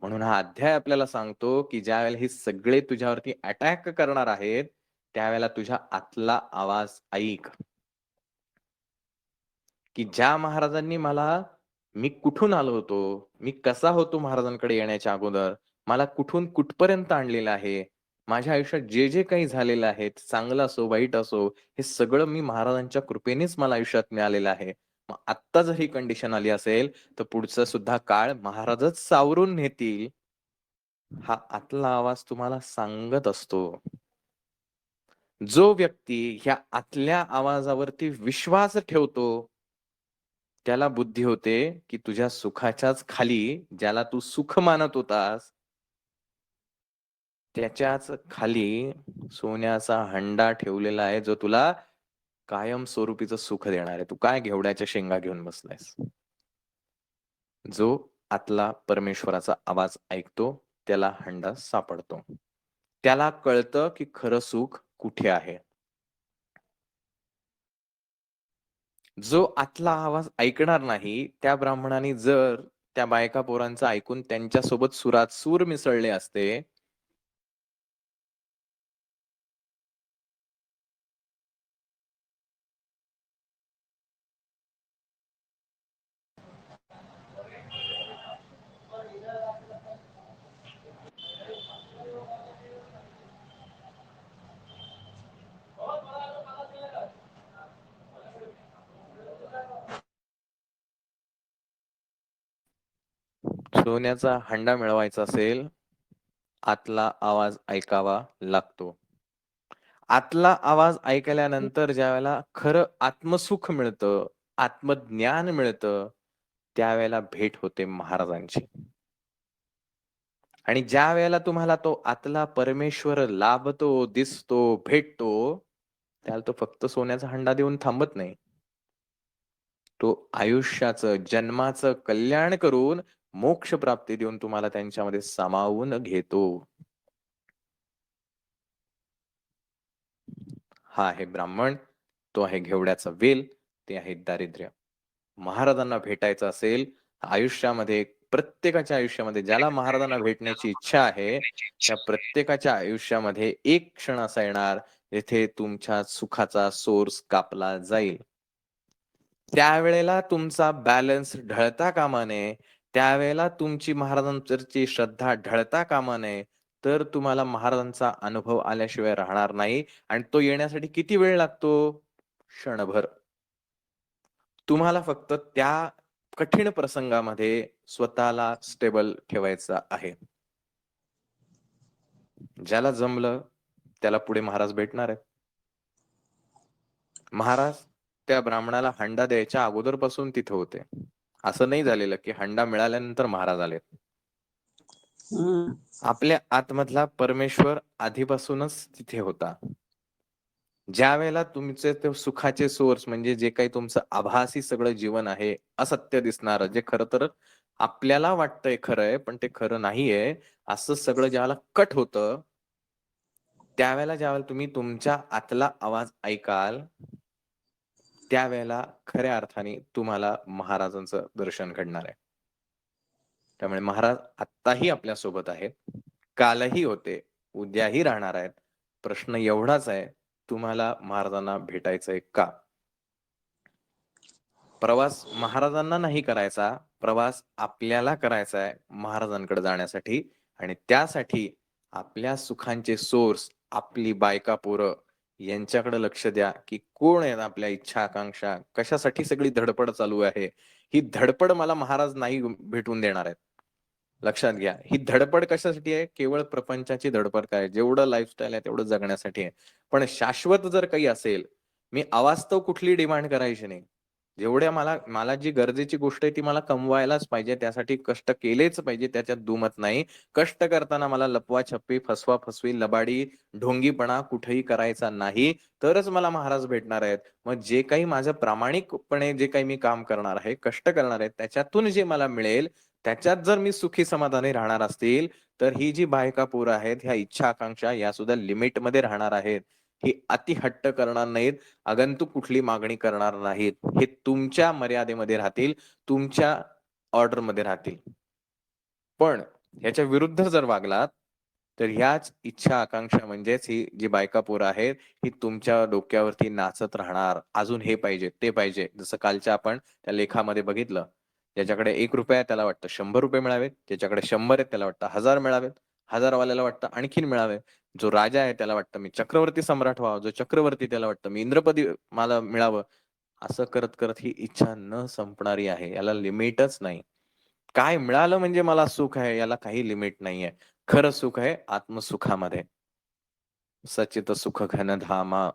म्हणून हा अध्याय आपल्याला सांगतो, की ज्यावेळेला हे सगळे तुझ्यावरती अटॅक करणार आहेत, त्यावेळेला तुझ्या आतला आवाज ऐक. की ज्या महाराजांनी मला मी कुठून आलो होतो, मी कसा होतो महाराजांकडे येण्याच्या अगोदर, मला कुठून कुठपर्यंत आणलेलं आहे. माझ्या आयुष्यात जे काही झालेलं आहे, चांगलं असो, वाईट असो, हे सगळं मी महाराजांच्या कृपेनेच मला आयुष्यात मिळालेलं आहे. मग आत्ता जर ही कंडिशन आली असेल, तर पुढचा सुद्धा काळ महाराजच सावरून नेतील. हा आतला आवाज तुम्हाला सांगत असतो. जो व्यक्ती ह्या आतल्या आवाजावरती विश्वास ठेवतो, त्याला बुद्धी होते, की तुझ्या सुखाच्याच खाली ज्याला तू सुख मानत होतास, त्याच्याच खाली सोन्याचा हंडा ठेवलेला आहे, जो तुला कायमस्वरूपीचं सुख देणार आहे. तू काय घेवड्याच्या शेंगा घेऊन बसलायस? जो आतला परमेश्वराचा आवाज ऐकतो, त्याला हंडा सापडतो. त्याला कळतं, की खरं सुख कुठे आहे. जो आतला आवाज ऐकणार नाही, त्या ब्राह्मणाने जर त्या बायका-पोरांचं ऐकून त्यांच्यासोबत सुरात सूर मिसळले असते, सोन्याचा हंडा मिळवायचा असेल, आतला आवाज ऐकावा लागतो. आतला आवाज ऐकल्यानंतर ज्यावेळेला खरं आत्मसुख मिळतं, आत्मज्ञान मिळतं, त्यावेळेला भेट होते महाराजांची. आणि ज्यावेळेला तुम्हाला तो आतला परमेश्वर लाभतो, दिसतो, भेटतो, त्याला तो फक्त सोन्याचा हंडा देऊन थांबत नाही. तो आयुष्याचं, जन्माचं कल्याण करून मोक्ष प्राप्ती देऊन तुम्हाला त्यांच्यामध्ये सामावून घेतो. हा आहे ब्राह्मण, तो आहे घेवड्याचा वेल, ते आहे दारिद्र्य. महाराजांना भेटायचं असेल, आयुष्यामध्ये प्रत्येकाच्या आयुष्यामध्ये ज्याला महाराजांना भेटण्याची इच्छा आहे, त्या प्रत्येकाच्या आयुष्यामध्ये एक क्षण असा येणार, जेथे तुमच्या सुखाचा सोर्स कापला जाईल. त्यावेळेला तुमचा बॅलन्स ढळता कामा नये. त्यावेळेला तुमची महाराजांवरची श्रद्धा ढळता कामा नये. तर तुम्हाला महाराजांचा अनुभव आल्याशिवाय राहणार नाही आणि तो येण्यासाठी किती वेळ लागतो? क्षणभर. तुम्हाला फक्त त्या कठीण प्रसंगामध्ये स्वतःला स्टेबल ठेवायचं आहे. ज्याला जमलं त्याला पुढे महाराज भेटणार आहेत. महाराज त्या ब्राह्मणाला हंडा द्यायच्या अगोदरपासून तिथे होते. असं नाही झालेलं की हंडा मिळाल्यानंतर महाराज आलेत. आपल्या आतमधला परमेश्वर आधीपासूनच तिथे होता. ज्यावेळेला तुमचे ते सुखाचे सोर्स म्हणजे जे काही तुमचं आभासी सगळं जीवन आहे, असत्य दिसणारं, जे खरं तर आपल्याला वाटतंय खरं आहे, पण ते खरं नाहीये, असं सगळं ज्यावेळेला कट होतं, त्यावेळेला ज्यावेळेला तुम्ही तुमच्या आतला आवाज ऐकाल, त्यावेळेला खऱ्या अर्थाने तुम्हाला महाराजांचं दर्शन घडणार आहे. त्यामुळे महाराज आत्ताही आपल्यासोबत आहेत. कालही होते, उद्याही राहणार आहेत. प्रश्न एवढाच आहे, तुम्हाला महाराजांना भेटायचंय का? प्रवास महाराजांना नाही करायचा, प्रवास आपल्याला करायचा आहे महाराजांकडे जाण्यासाठी आणि त्यासाठी आपल्या सुखांचे सोर्स, आपली बायका-पोरं यांच्याकडे लक्ष द्या, की कोण आहेत आपल्या इच्छा, आकांक्षा, कशासाठी सगळी धडपड चालू आहे. ही धडपड मला महाराज नाही भेटवून देणार आहेत. लक्षात घ्या. ही धडपड कशासाठी आहे? केवळ प्रपंचाची धडपड काय? जेवढं लाईफस्टाईल आहे तेवढं जगण्यासाठी आहे. पण शाश्वत जर काही असेल, मी अवास्तव कुठली डिमांड करायची नाही. जेवढ्या मला मला जी गरजेची गोष्ट आहे ती मला कमवायलाच पाहिजे. त्यासाठी कष्ट केलेच पाहिजे. त्याच्यात दुमत नाही. कष्ट करताना मला लपवा-छपवी, फसवा-फसवी, लबाडी, ढोंगीपणा कुठेही करायचा नाही. तरच मला महाराज भेटणार आहेत. मग जे काही माझं प्रामाणिकपणे जे काही मी काम करणार आहे, कष्ट करणार आहे, त्याच्यातून जे मला मिळेल त्याच्यात जर मी सुखी समाधानी राहणार असतील, तर ही जी बायका पोरं आहेत, ह्या इच्छा आकांक्षा या सुद्धा लिमिटमध्ये राहणार आहेत. ही अति हट्ट करणार नाहीत, आगंतुक कुठली मागणी करणार नाहीत. हे तुमच्या मर्यादेमध्ये राहतील, तुमच्या ऑर्डरमध्ये राहतील. पण ह्याच्या विरुद्ध जर वागलात, तर ह्याच इच्छा आकांक्षा म्हणजेच ही जी बायका पोरं आहेत, ही तुमच्या डोक्यावरती नाचत राहणार. अजून हे पाहिजे, ते पाहिजे. जसं कालच्या आपण त्या लेखामध्ये बघितलं. ज्याच्याकडे ₹1 आहे त्याला वाटतं ₹100 मिळावेत. ज्याच्याकडे 100 आहेत त्याला वाटतं 1000 मिळावेत. 1000 वाल्याला वाटतं आणखीन मिळावे. जो राजा आहे त्याला वाटतं मी चक्रवर्ती सम्राट व्हावा. जो चक्रवर्ती त्याला वाटतं मी इंद्रपदी मला मिळावं. असं करत-करत ही इच्छा न संपणारी आहे. याला लिमिटच नाही. काय मिळालं म्हणजे मला सुख आहे याला काही लिमिट नाहीये. खरं सुख आहे आत्मसुखामध्ये. सचित सुख घनधामा,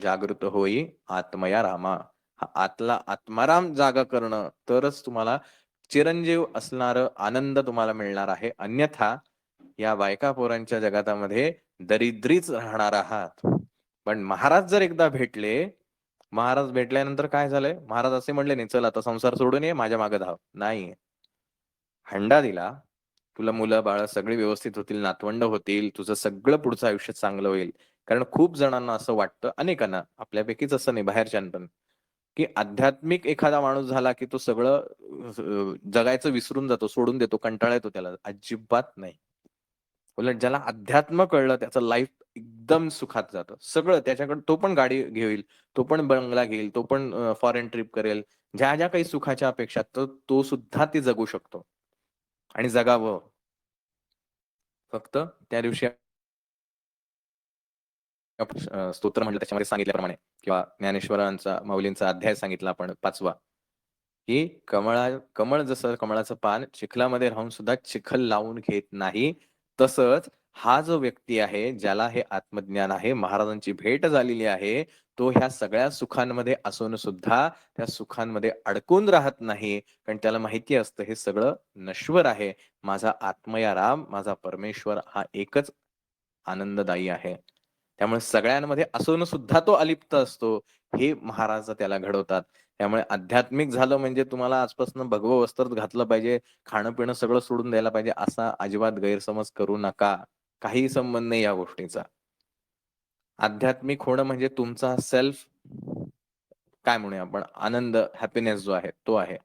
जागृत होई आत्मया रामा. हा आतला आत्माराम जागा करणं तरच तुम्हाला चिरंजीव असणारं आनंद तुम्हाला मिळणार आहे. अन्यथा या बायका पोरांच्या जगातामध्ये दरिद्रीच राहणार आहात. पण महाराज जर एकदा भेटले, महाराज भेटल्यानंतर काय झालंय? महाराज असे म्हणले नाही, "चल आता संसार सोडून ये, माझ्या मागे धाव." नाही. हंडा दिला. तुला मुलं-बाळं सगळी व्यवस्थित होतील, नातवंड होतील, तुझं सगळं पुढचं आयुष्य चांगलं होईल. कारण खूप जणांना असं वाटतं, अनेकांना, आपल्यापैकीच असं नाही बाहेरच्यांना पण, की आध्यात्मिक एखादा माणूस झाला, की तो सगळं जगायचं विसरून जातो, सोडून देतो, कंटाळा येतो त्याला. अजिबात नाही. उलट ज्याला अध्यात्म कळलं त्याचं लाईफ एकदम सुखात जातं. सगळं त्याच्याकडे तो पण गाडी घेईल, तो पण बंगला घेईल, तो पण फॉरेन ट्रिप करेल. ज्या काही सुखाच्या अपेक्षा तर तो सुद्धा ती जगू शकतो आणि जगावं. फक्त त्या दिवशी स्तोत्र म्हटलं त्याच्यामध्ये सांगितल्याप्रमाणे किंवा ज्ञानेश्वरांचा माऊलींचा अध्याय सांगितला आपण 5वा, की कमळ जसं कमळाचं पान चिखलामध्ये राहून सुद्धा चिखल लावून घेत नाही. तसंच हा जो व्यक्ती आहे, ज्याला हे आत्मज्ञान आहे, महाराजांची भेट झालेली आहे, तो ह्या सगळ्या सुखांमध्ये असून सुद्धा त्या सुखांमध्ये अडकून राहत नाही. कारण त्याला माहिती असतं हे सगळं नश्वर आहे. माझा आत्मया राम, माझा परमेश्वर हा एकच आनंददायी आहे. त्यामुळे सगळ्यांमध्ये असून सुद्धा तो अलिप्त असतो. हे महाराज त्याला घडवतात. त्यामुळे आध्यात्मिक झालं म्हणजे तुम्हाला आजपासून भगवं वस्त्रच घातलं पाहिजे, खाणं-पिणं सगळं सोडून द्यायला पाहिजे, असा अजिबात गैरसमज करू नका. काहीही संबंध नाही या गोष्टीचा. आध्यात्मिक होणं म्हणजे तुमचा सेल्फ काय म्हणूया आपण आनंद, हॅपीनेस जो आहे तो आहे.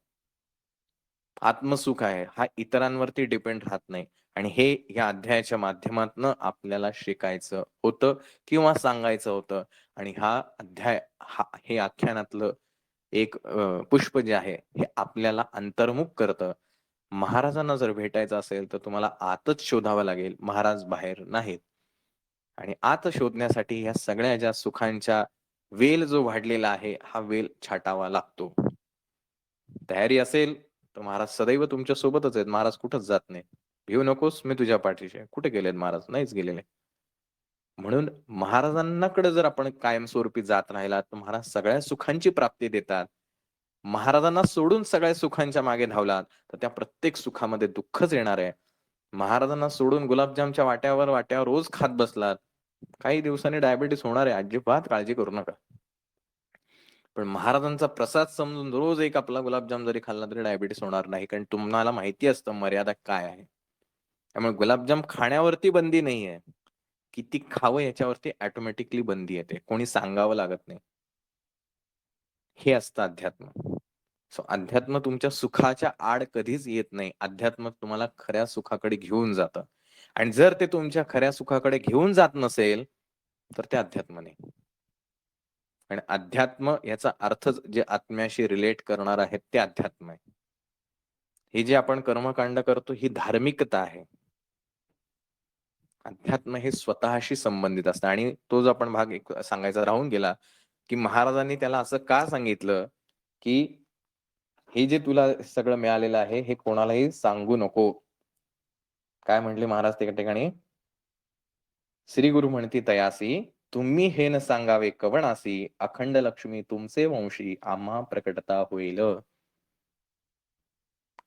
आत्मसुख आहे हा इतरांवरती डिपेंड राहत नाही. आणि हे या अध्यायाच्या माध्यमातनं आपल्याला शिकायचं होतं किंवा सांगायचं होतं. आणि हा अध्याय हे आख्यानातलं एक पुष्प जे आहे हे आपल्याला अंतर्मुख करतं. महाराजांना जर भेटायचं असेल तर तुम्हाला आतच शोधावं लागेल, महाराज बाहेर नाहीत. आणि आत शोधण्यासाठी ह्या सगळ्या ज्या सुखांच्या वेल जो वाढलेला आहे हा वेल छाटावा लागतो. तयारी असेल तर महाराज सदैव तुमच्या सोबतच आहेत. महाराज कुठंच जात नाही. भिऊ नकोस, मी तुझ्या पाठीशी आहे. कुठे गेलेत महाराज? नाहीच गेलेले. म्हणून महाराजांकडे जर आपण कायमस्वरूपी जात राहिलात तर महाराज सगळ्या सुखांची प्राप्ती देतात. महाराजांना सोडून सगळ्या सुखांच्या मागे धावलात तर त्या प्रत्येक सुखामध्ये दुःखच येणार आहे. महाराजांना सोडून गुलाबजामच्या वाट्यावर वाट्यावर रोज खात बसलात, काही दिवसांनी डायबिटीस होणार आहे. अजिबात काळजी करू नका. पण महाराजांचा प्रसाद समजून रोज एक आपला गुलाबजाम जरी खाल्ला तरी डायबिटीस होणार नाही. कारण तुम्हाला माहिती असतं मर्यादा काय आहे. त्यामुळे गुलाबजाम खाण्यावरती बंदी नाहीये. किती खावं याच्यावरती ऑटोमॅटिकली बंदी येते. कोणी सांगावं लागत नाही. हे असतं अध्यात्म. सो अध्यात्म तुमच्या सुखाच्या आड कधीच येत नाही. अध्यात्म तुम्हाला खऱ्या सुखाकडे घेऊन जातं. आणि जर ते तुमच्या खऱ्या सुखाकडे घेऊन जात नसेल तर ते अध्यात्म नाही. आणि अध्यात्म याचा अर्थच जे आत्म्याशी रिलेट करणार आहे ते अध्यात्म आहे. हे जे आपण कर्मकांड करतो ही धार्मिकता आहे. अध्यात्म हे स्वतःशी संबंधित असतं. आणि तो जो आपण भाग एक सांगायचा राहून गेला, की महाराजांनी त्याला असं का सांगितलं, की हे जे तुला सगळं मिळालेलं आहे हे कोणालाही सांगू नको. काय म्हटले महाराज त्या ठिकाणी? श्री गुरु म्हणती तयासी, तुम्ही हे न सांगावे कवणासी, अखंड लक्ष्मी तुमचे वंशी आम्हा प्रकटता होईल.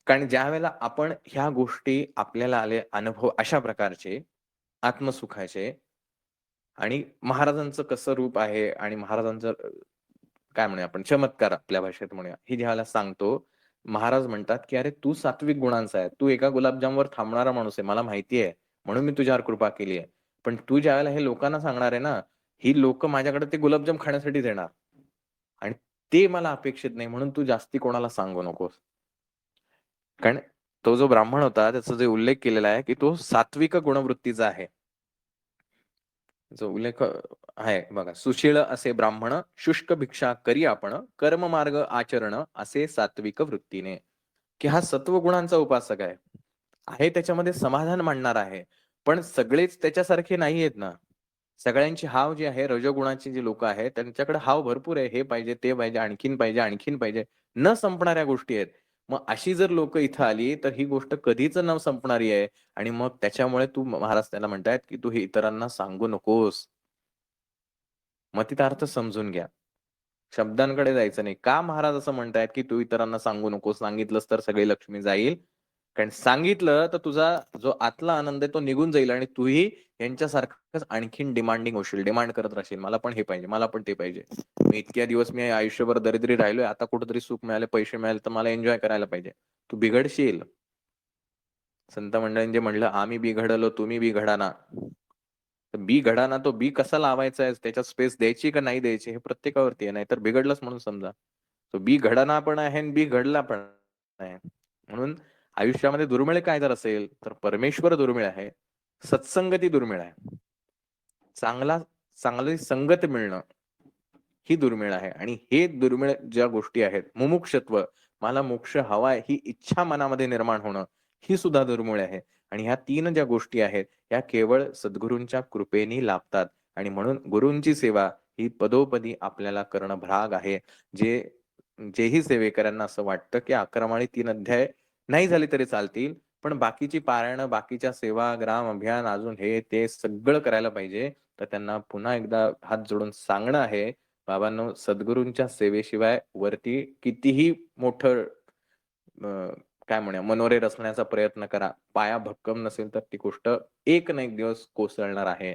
कारण ज्या वेळेला आपण ह्या गोष्टी आपल्याला आले अनुभव अशा प्रकारचे आत्मसुखाचे आणि महाराजांचं कसं रूप आहे आणि महाराजांचं काय म्हणूया आपण चमत्कार आपल्या भाषेत म्हणूया, हे ज्यावेळेला सांगतो, महाराज म्हणतात, की "अरे तू सात्विक गुणांचा आहे. तू एका गुलाबजामवर थांबणारा माणूस आहे. मला माहिती आहे. म्हणून मी तुझ्यावर कृपा केली आहे. पण तू ज्यावेळेला हे लोकांना सांगणार आहे ना, ही लोकं माझ्याकडे ते गुलाबजाम खाण्यासाठीच येणार आणि ते मला अपेक्षित नाही. म्हणून तू जास्ती कोणाला सांगू नकोस." कारण तो जो ब्राह्मण होता त्याचा जे उल्लेख केलेला आहे, की तो सात्विक गुणवृत्तीचा आहे. जो उल्लेख आहे बघा, "सुशील असे ब्राह्मण, शुष्क भिक्षा करी आपण, कर्ममार्ग आचरण असे सात्विक वृत्तीने." की हा सत्वगुणांचा उपासक आहे. आहे त्याच्यामध्ये समाधान मानणार आहे. पण सगळेच त्याच्यासारखे नाहीयेत ना. सगळ्यांची हाव जी आहे रजोगुणाची जी लोकं आहेत त्यांच्याकडे हाव भरपूर आहे. हे पाहिजे, ते पाहिजे, आणखीन पाहिजे, आणखीन पाहिजे. न संपणाऱ्या गोष्टी आहेत. मग अशी जर लोकं इथं आली तर ही गोष्ट कधीच न संपणारी आहे आणि मग त्याच्यामुळे महाराज त्याला म्हणतायत, की "तू हे इतरांना सांगू नकोस." मग तिथं अर्थ समजून घ्या. शब्दांकडे जायचं नाही. का महाराज असं म्हणतायत, की "तू इतरांना सांगू नकोस. सांगितलंस तर सगळी लक्ष्मी जाईल." कारण सांगितलं तर तुझा जो आतला आनंद आहे तो निघून जाईल आणि तूही यांच्यासारखंच आणखीन डिमांडिंग होशील. डिमांड करत राहशील. मला पण हे पाहिजे, मला पण ते पाहिजे. इतक्या दिवस मी आयुष्यभर दरिद्री राहिलोय. आता कुठेतरी सुख मिळाले, पैसे मिळाले तर मला एन्जॉय करायला पाहिजे. तू बिघडशील. संत मंडळींनी जे म्हणलं, "आम्ही बिघडलो, तुम्ही बिघडाना." तर बी घडाना तो बी कसा लावायचा आहे, त्याच्यात स्पेस द्यायची का नाही द्यायची हे प्रत्येकावरती आहे. नाहीतर बिघडलंच म्हणून समजा. तो बी घडना पण आहे आणि बी घडला पण आहे. म्हणून आयुष्यामध्ये दुर्मिळ काय जर असेल, तर परमेश्वर दुर्मिळ आहे. सत्संगती दुर्मिळ आहे. चांगला चांगली संगत मिळणं ही दुर्मिळ आहे आणि हे दुर्मिळ ज्या गोष्टी आहेत, मुमुक्षत्व, मला मोक्ष हवाय ही इच्छा मनामध्ये निर्माण होणं, ही सुद्धा दुर्मिळ आहे. आणि ह्या 3 ज्या गोष्टी आहेत, ह्या केवळ सद्गुरूंच्या कृपेने लाभतात आणि म्हणून गुरूंची सेवा ही पदोपदी आपल्याला करणं भाग आहे. जेही सेवेकरांना असं वाटतं, की 11 आणि 3 अध्याय नाही झाले तरी चालतील, पण बाकीची पारायणं, बाकीच्या सेवा, ग्राम अभियान, अजून हे ते सगळं करायला पाहिजे. तर त्यांना पुन्हा एकदा हात जोडून सांगणं आहे, बाबांनो सद्गुरूंच्या सेवेशिवाय वरती कितीही मोठं काय म्हणूया मनोरे रचण्याचा प्रयत्न करा. पाया भक्कम नसेल तर ती गोष्ट एक ना एक दिवस कोसळणार आहे.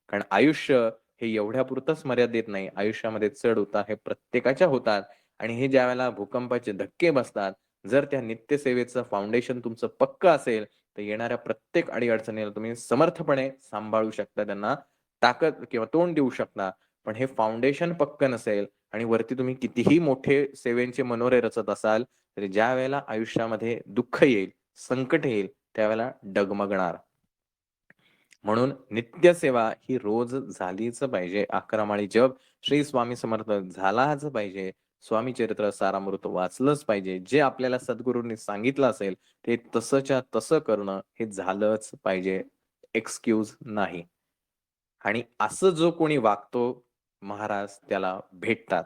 कारण आयुष्य हे एवढ्यापुरतंच मर्यादित नाही. आयुष्यामध्ये चढ-उतार हे प्रत्येकाच्या होतात आणि हे ज्यावेळेला भूकंपाचे धक्के बसतात, जर त्या नित्यसेवेचं फाउंडेशन तुमचं पक्कं असेल, तर येणाऱ्या प्रत्येक अडी-अडचणीला तुम्ही समर्थपणे सांभाळू शकता. त्यांना ताकद किंवा तोंड देऊ शकता. पण हे फाउंडेशन पक्कं नसेल आणि वरती तुम्ही कितीही मोठे सेवेचे मनोरे रचत असाल, तरी ज्या वेळेला आयुष्यामध्ये दुःख येईल, संकट येईल, त्यावेळेला डगमगणार. म्हणून नित्यसेवा ही रोज झालीच पाहिजे. 11 माळी जप श्री स्वामी समर्थ झालाच पाहिजे. स्वामी चरित्र सारामृत वाचलंच पाहिजे. जे आपल्याला सद्गुरूंनी सांगितलं असेल, ते तसंच्या तसं करणं हे झालंच पाहिजे. एक्सक्यूज नाही. आणि असं जो कोणी वागतो, महाराज त्याला भेटतात.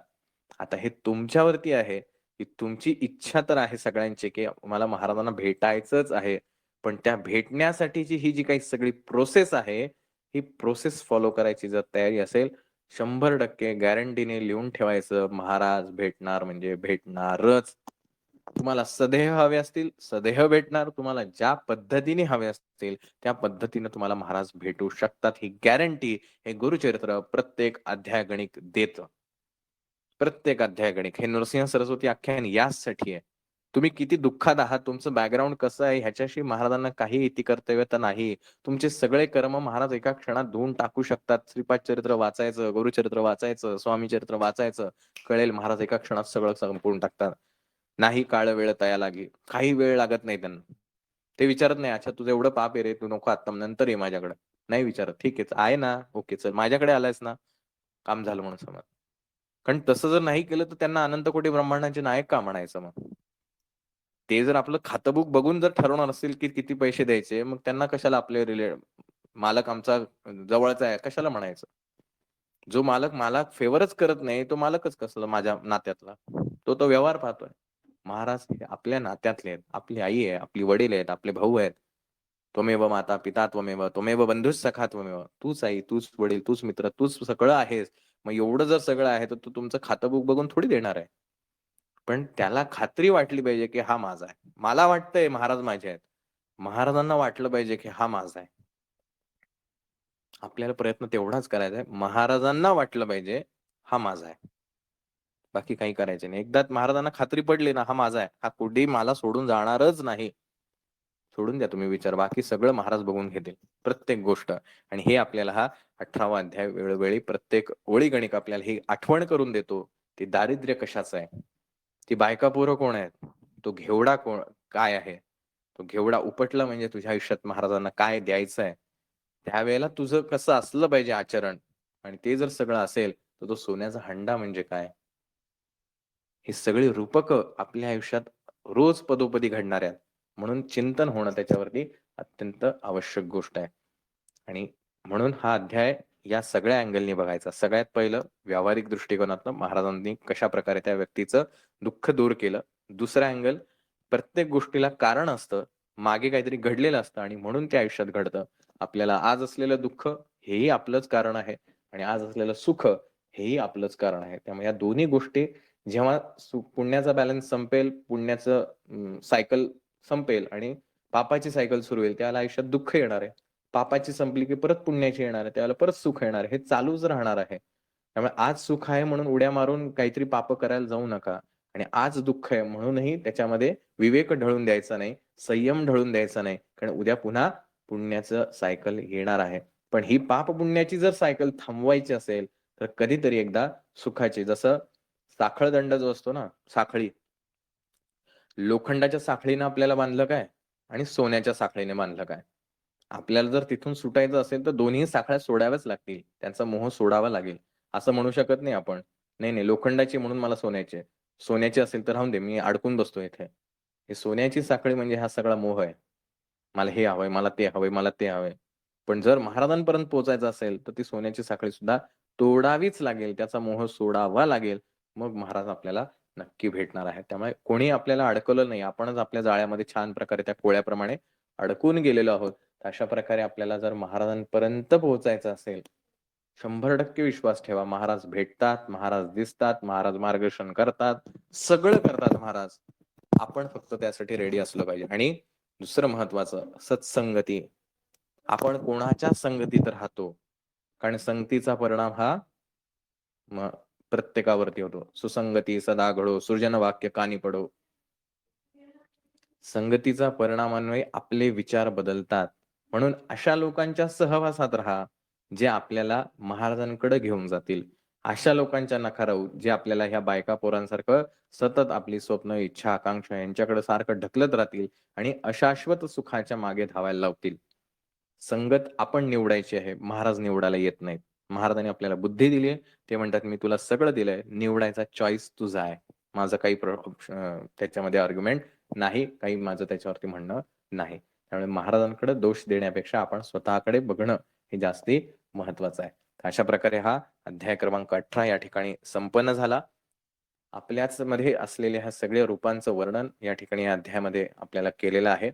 आता हे तुमच्यावरती आहे, की तुमची इच्छा तर आहे सगळ्यांची, की मला महाराजांना भेटायचंच आहे. पण त्या भेटण्यासाठीची ही जी काही सगळी प्रोसेस आहे, ही प्रोसेस फॉलो करायची जर तयारी असेल, 100% गॅरंटीने लिहून ठेवायचं, महाराज भेटणार म्हणजे भेटणारच. तुम्हाला सदेह हवे असतील, सदेह भेटणार. तुम्हाला ज्या पद्धतीने हवे असतील, त्या पद्धतीने तुम्हाला महाराज भेटू शकतात. ही गॅरंटी हे गुरुचरित्र प्रत्येक अध्याय गणिक देतं. प्रत्येक अध्याय गणिक. हे नृसिंह सरस्वती आख्यान याचसाठी आहे. तुम्ही किती दुःखात आहात, तुमचं बॅकग्राऊंड कसं आहे, ह्याच्याशी महाराजांना काही इतिकर्तव्य तर नाही. तुमचे सगळे कर्म महाराज एका क्षणात धुवून टाकू शकतात. श्रीपाद चरित्र वाचायचं, गुरुचरित्र वाचायचं, स्वामी चरित्र वाचायचं, कळेल महाराज एका क्षणात सगळं संपवून टाकतात. नाही काळ वेळ तया लागी. काही वेळ लागत नाही त्यांना. ते विचारत नाही, "अच्छा तुझं एवढं पाप आहे रे, तू नको आता नंतर ये माझ्याकडे." नाही विचारत. "ठीक आहे, आहे ना? ओके चल माझ्याकडे आलायस ना? काम झालं म्हणून समज." कारण तसं जर नाही केलं तर त्यांना अनंत कोटी ब्रह्मांडाचे नायक का म्हणायचं मग? ते जर आपलं खातं बघून जर ठरवणार असतील, की किती पैसे द्यायचे, मग त्यांना कशाला आपले मालक आमचा जवळचा आहे, कशाला म्हणायचं? जो मालक मला फेवरच करत नाही, तो मालकच कसला माझ्या नात्यातला? तो व्यवहार पाहतोय. महाराज हे आपल्या नात्यातले आहेत. आपली आई आहे, आपली वडील आहेत, आपले भाऊ आहेत. त्वमेव माता पिता त्वमेव, त्वमेव बंधुः सखा त्वमेव. तूच आई, तूच वडील, तूच मित्र, तूच सगळं आहेस. मग एवढं जर सगळं आहे, तर तू तुमचं खातं बघून थोडी देणार आहे. पण त्याला खात्री वाटली पाहिजे, की हा माझा आहे. मला वाटतंय महाराज माझे आहेत. महाराजांना वाटलं पाहिजे, की हा माझा आहे. आपल्याला प्रयत्न तेवढाच करायचा आहे. महाराजांना वाटलं पाहिजे, हा माझा आहे. बाकी काही करायचे नाही. एकदा महाराजांना खात्री पडली ना, हा माझा आहे. हा कुठेही मला सोडून जाणारच नाही. सोडून द्या तुम्ही विचार. बाकी सगळं महाराज बघून घेतील. प्रत्येक गोष्ट. आणि हे आपल्याला हा 18वा अध्याय वेळोवेळी प्रत्येक ओळी गणिक आपल्याला ही आठवण करून देतो. ते दारिद्र्य कशाचं आहे? ती बायका पोरं कोण आहेत? तो घेवडा काय आहे? तो घेवडा उपटला म्हणजे तुझ्या आयुष्यात महाराजांना काय द्यायचं आहे? त्यावेळेला तुझं कसं असलं पाहिजे आचरण आणि ते जर सगळं असेल, तर तो सोन्याचा हंडा म्हणजे काय? ही सगळी रूपकं आपल्या आयुष्यात रोज पदोपदी घडणार आहेत. म्हणून चिंतन होणं त्याच्यावरती अत्यंत आवश्यक गोष्ट आहे. आणि म्हणून हा अध्याय या सगळ्या अँगलनी बघायचा. सगळ्यात पहिलं व्यावहारिक दृष्टिकोनातनं महाराजांनी कशाप्रकारे त्या व्यक्तीचं दुःख दूर केलं. दुसरा अँगल प्रत्येक गोष्टीला कारण असतं. मागे काहीतरी घडलेलं असतं आणि म्हणून ते आयुष्यात घडतं. आपल्याला आज असलेलं दुःख हेही आपलंच कारण आहे आणि आज असलेलं सुख हेही आपलंच कारण आहे. त्यामुळे या दोन्ही गोष्टी जेव्हा पुण्याचा बॅलन्स संपेल, पुण्याचं सायकल संपेल आणि पापाची सायकल सुरू होईल, त्यावेळेला आयुष्यात दुःख येणार आहे. पापाची संपली की परत पुण्याची येणार आहे. त्यावेळेला परत सुख येणार आहे. हे चालूच राहणार आहे. त्यामुळे आज सुख आहे म्हणून उड्या मारून काहीतरी पाप करायला जाऊ नका आणि आज दुःख आहे म्हणूनही त्याच्यामध्ये विवेक ढळून द्यायचा नाही, संयम ढळून द्यायचा नाही. कारण उद्या पुन्हा पुण्याचं सायकल येणार आहे. पण ही पाप-पुण्याची जर सायकल थांबवायची असेल, तर कधीतरी एकदा सुखाची जसं साखळदंड जो असतो ना, साखळी. लोखंडाच्या साखळीनं आपल्याला बांधलं काय आणि सोन्याच्या साखळीने बांधलं काय. आपल्याला जर तिथून सुटायचं असेल, तर दोन्ही साखळ्या सोडाव्याच लागतील. त्यांचा मोह सोडावा लागेल. असं म्हणू शकत नाही आपण. नाही, नाही लोखंडाची म्हणून मला सोन्याची आहे. सोन्याची असेल तर राहून दे, मी अडकून बसतो इथे. हे सोन्याची साखळी म्हणजे हा सगळा मोह आहे. मला हे हवंय, मला ते हवंय, मला ते हवंय. पण जर महाराजांपर्यंत पोहोचायचं असेल, तर ती सोन्याची साखळी सुद्धा तोडावीच लागेल. त्याचा मोह सोडावा लागेल. मग महाराज आपल्याला नक्की भेटणार आहे. त्यामुळे कोणी आपल्याला अडकवलं नाही. आपणच आपल्या जाळ्यामध्ये छान प्रकारे त्या कोळ्याप्रमाणे अडकून गेलेलो आहोत. अशा प्रकारे आपल्याला जर महाराजांपर्यंत पोहोचायचं असेल, 100% विश्वास ठेवा. महाराज भेटतात, महाराज दिसतात, महाराज मार्गदर्शन करतात, सगळं करतात महाराज. आपण फक्त त्यासाठी रेडी असलं पाहिजे. आणि दुसरं महत्वाचं सत्संगती. आपण कोणाच्या संगतीत राहतो. कारण संगतीचा परिणाम हा प्रत्येकावरती होतो. सुसंगती सदा घडो, सृजन वाक्य कानी पडो. संगतीचा परिणामान्वये आपले विचार बदलतात. म्हणून अशा लोकांच्या सहवासात राहा, जे आपल्याला महाराजांकडे घेऊन जातील. अशा लोकांच्या नका राहू, जे आपल्याला ह्या बायका पोरांसारखं सतत आपली स्वप्न, इच्छा, आकांक्षा यांच्याकडे सारखं ढकलत राहतील आणि अशाश्वत सुखाच्या मागे धावायला लावतील. संगत आपण निवडायची आहे, महाराज निवडायला येत नाहीत. महाराजांनी आपल्याला बुद्धी दिली आहे. ते म्हणतात, "मी तुला सगळं दिलंय, निवडायचा चॉईस तुझा आहे." माझं काही त्याच्यामध्ये आर्ग्युमेंट नाही, काही माझं त्याच्यावरती म्हणणं नाही. त्यामुळे महाराजांकडे दोष देण्यापेक्षा आपण स्वतःकडे बघणं हे जास्ती महत्वाचं आहे. अशा प्रकारे हा अध्याय क्रमांक 18 या ठिकाणी संपन्न झाला. आपल्याच मध्ये असलेल्या ह्या सगळ्या रूपांचं वर्णन या ठिकाणी या अध्यायामध्ये आपल्याला केलेलं आहे.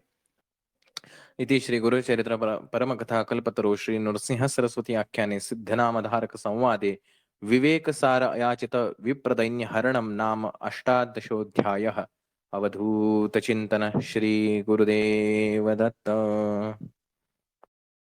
इति श्री गुरुचरित्र परमकथा कल्पतरो श्री नृसिंह सरस्वती आख्याने सिद्धनामधारक संवादे विवेकसार याचित विप्रदैन्य हरणम नाम अष्टादशोऽध्यायः अवधूत चिंतन श्री गुरुदेव दत्त.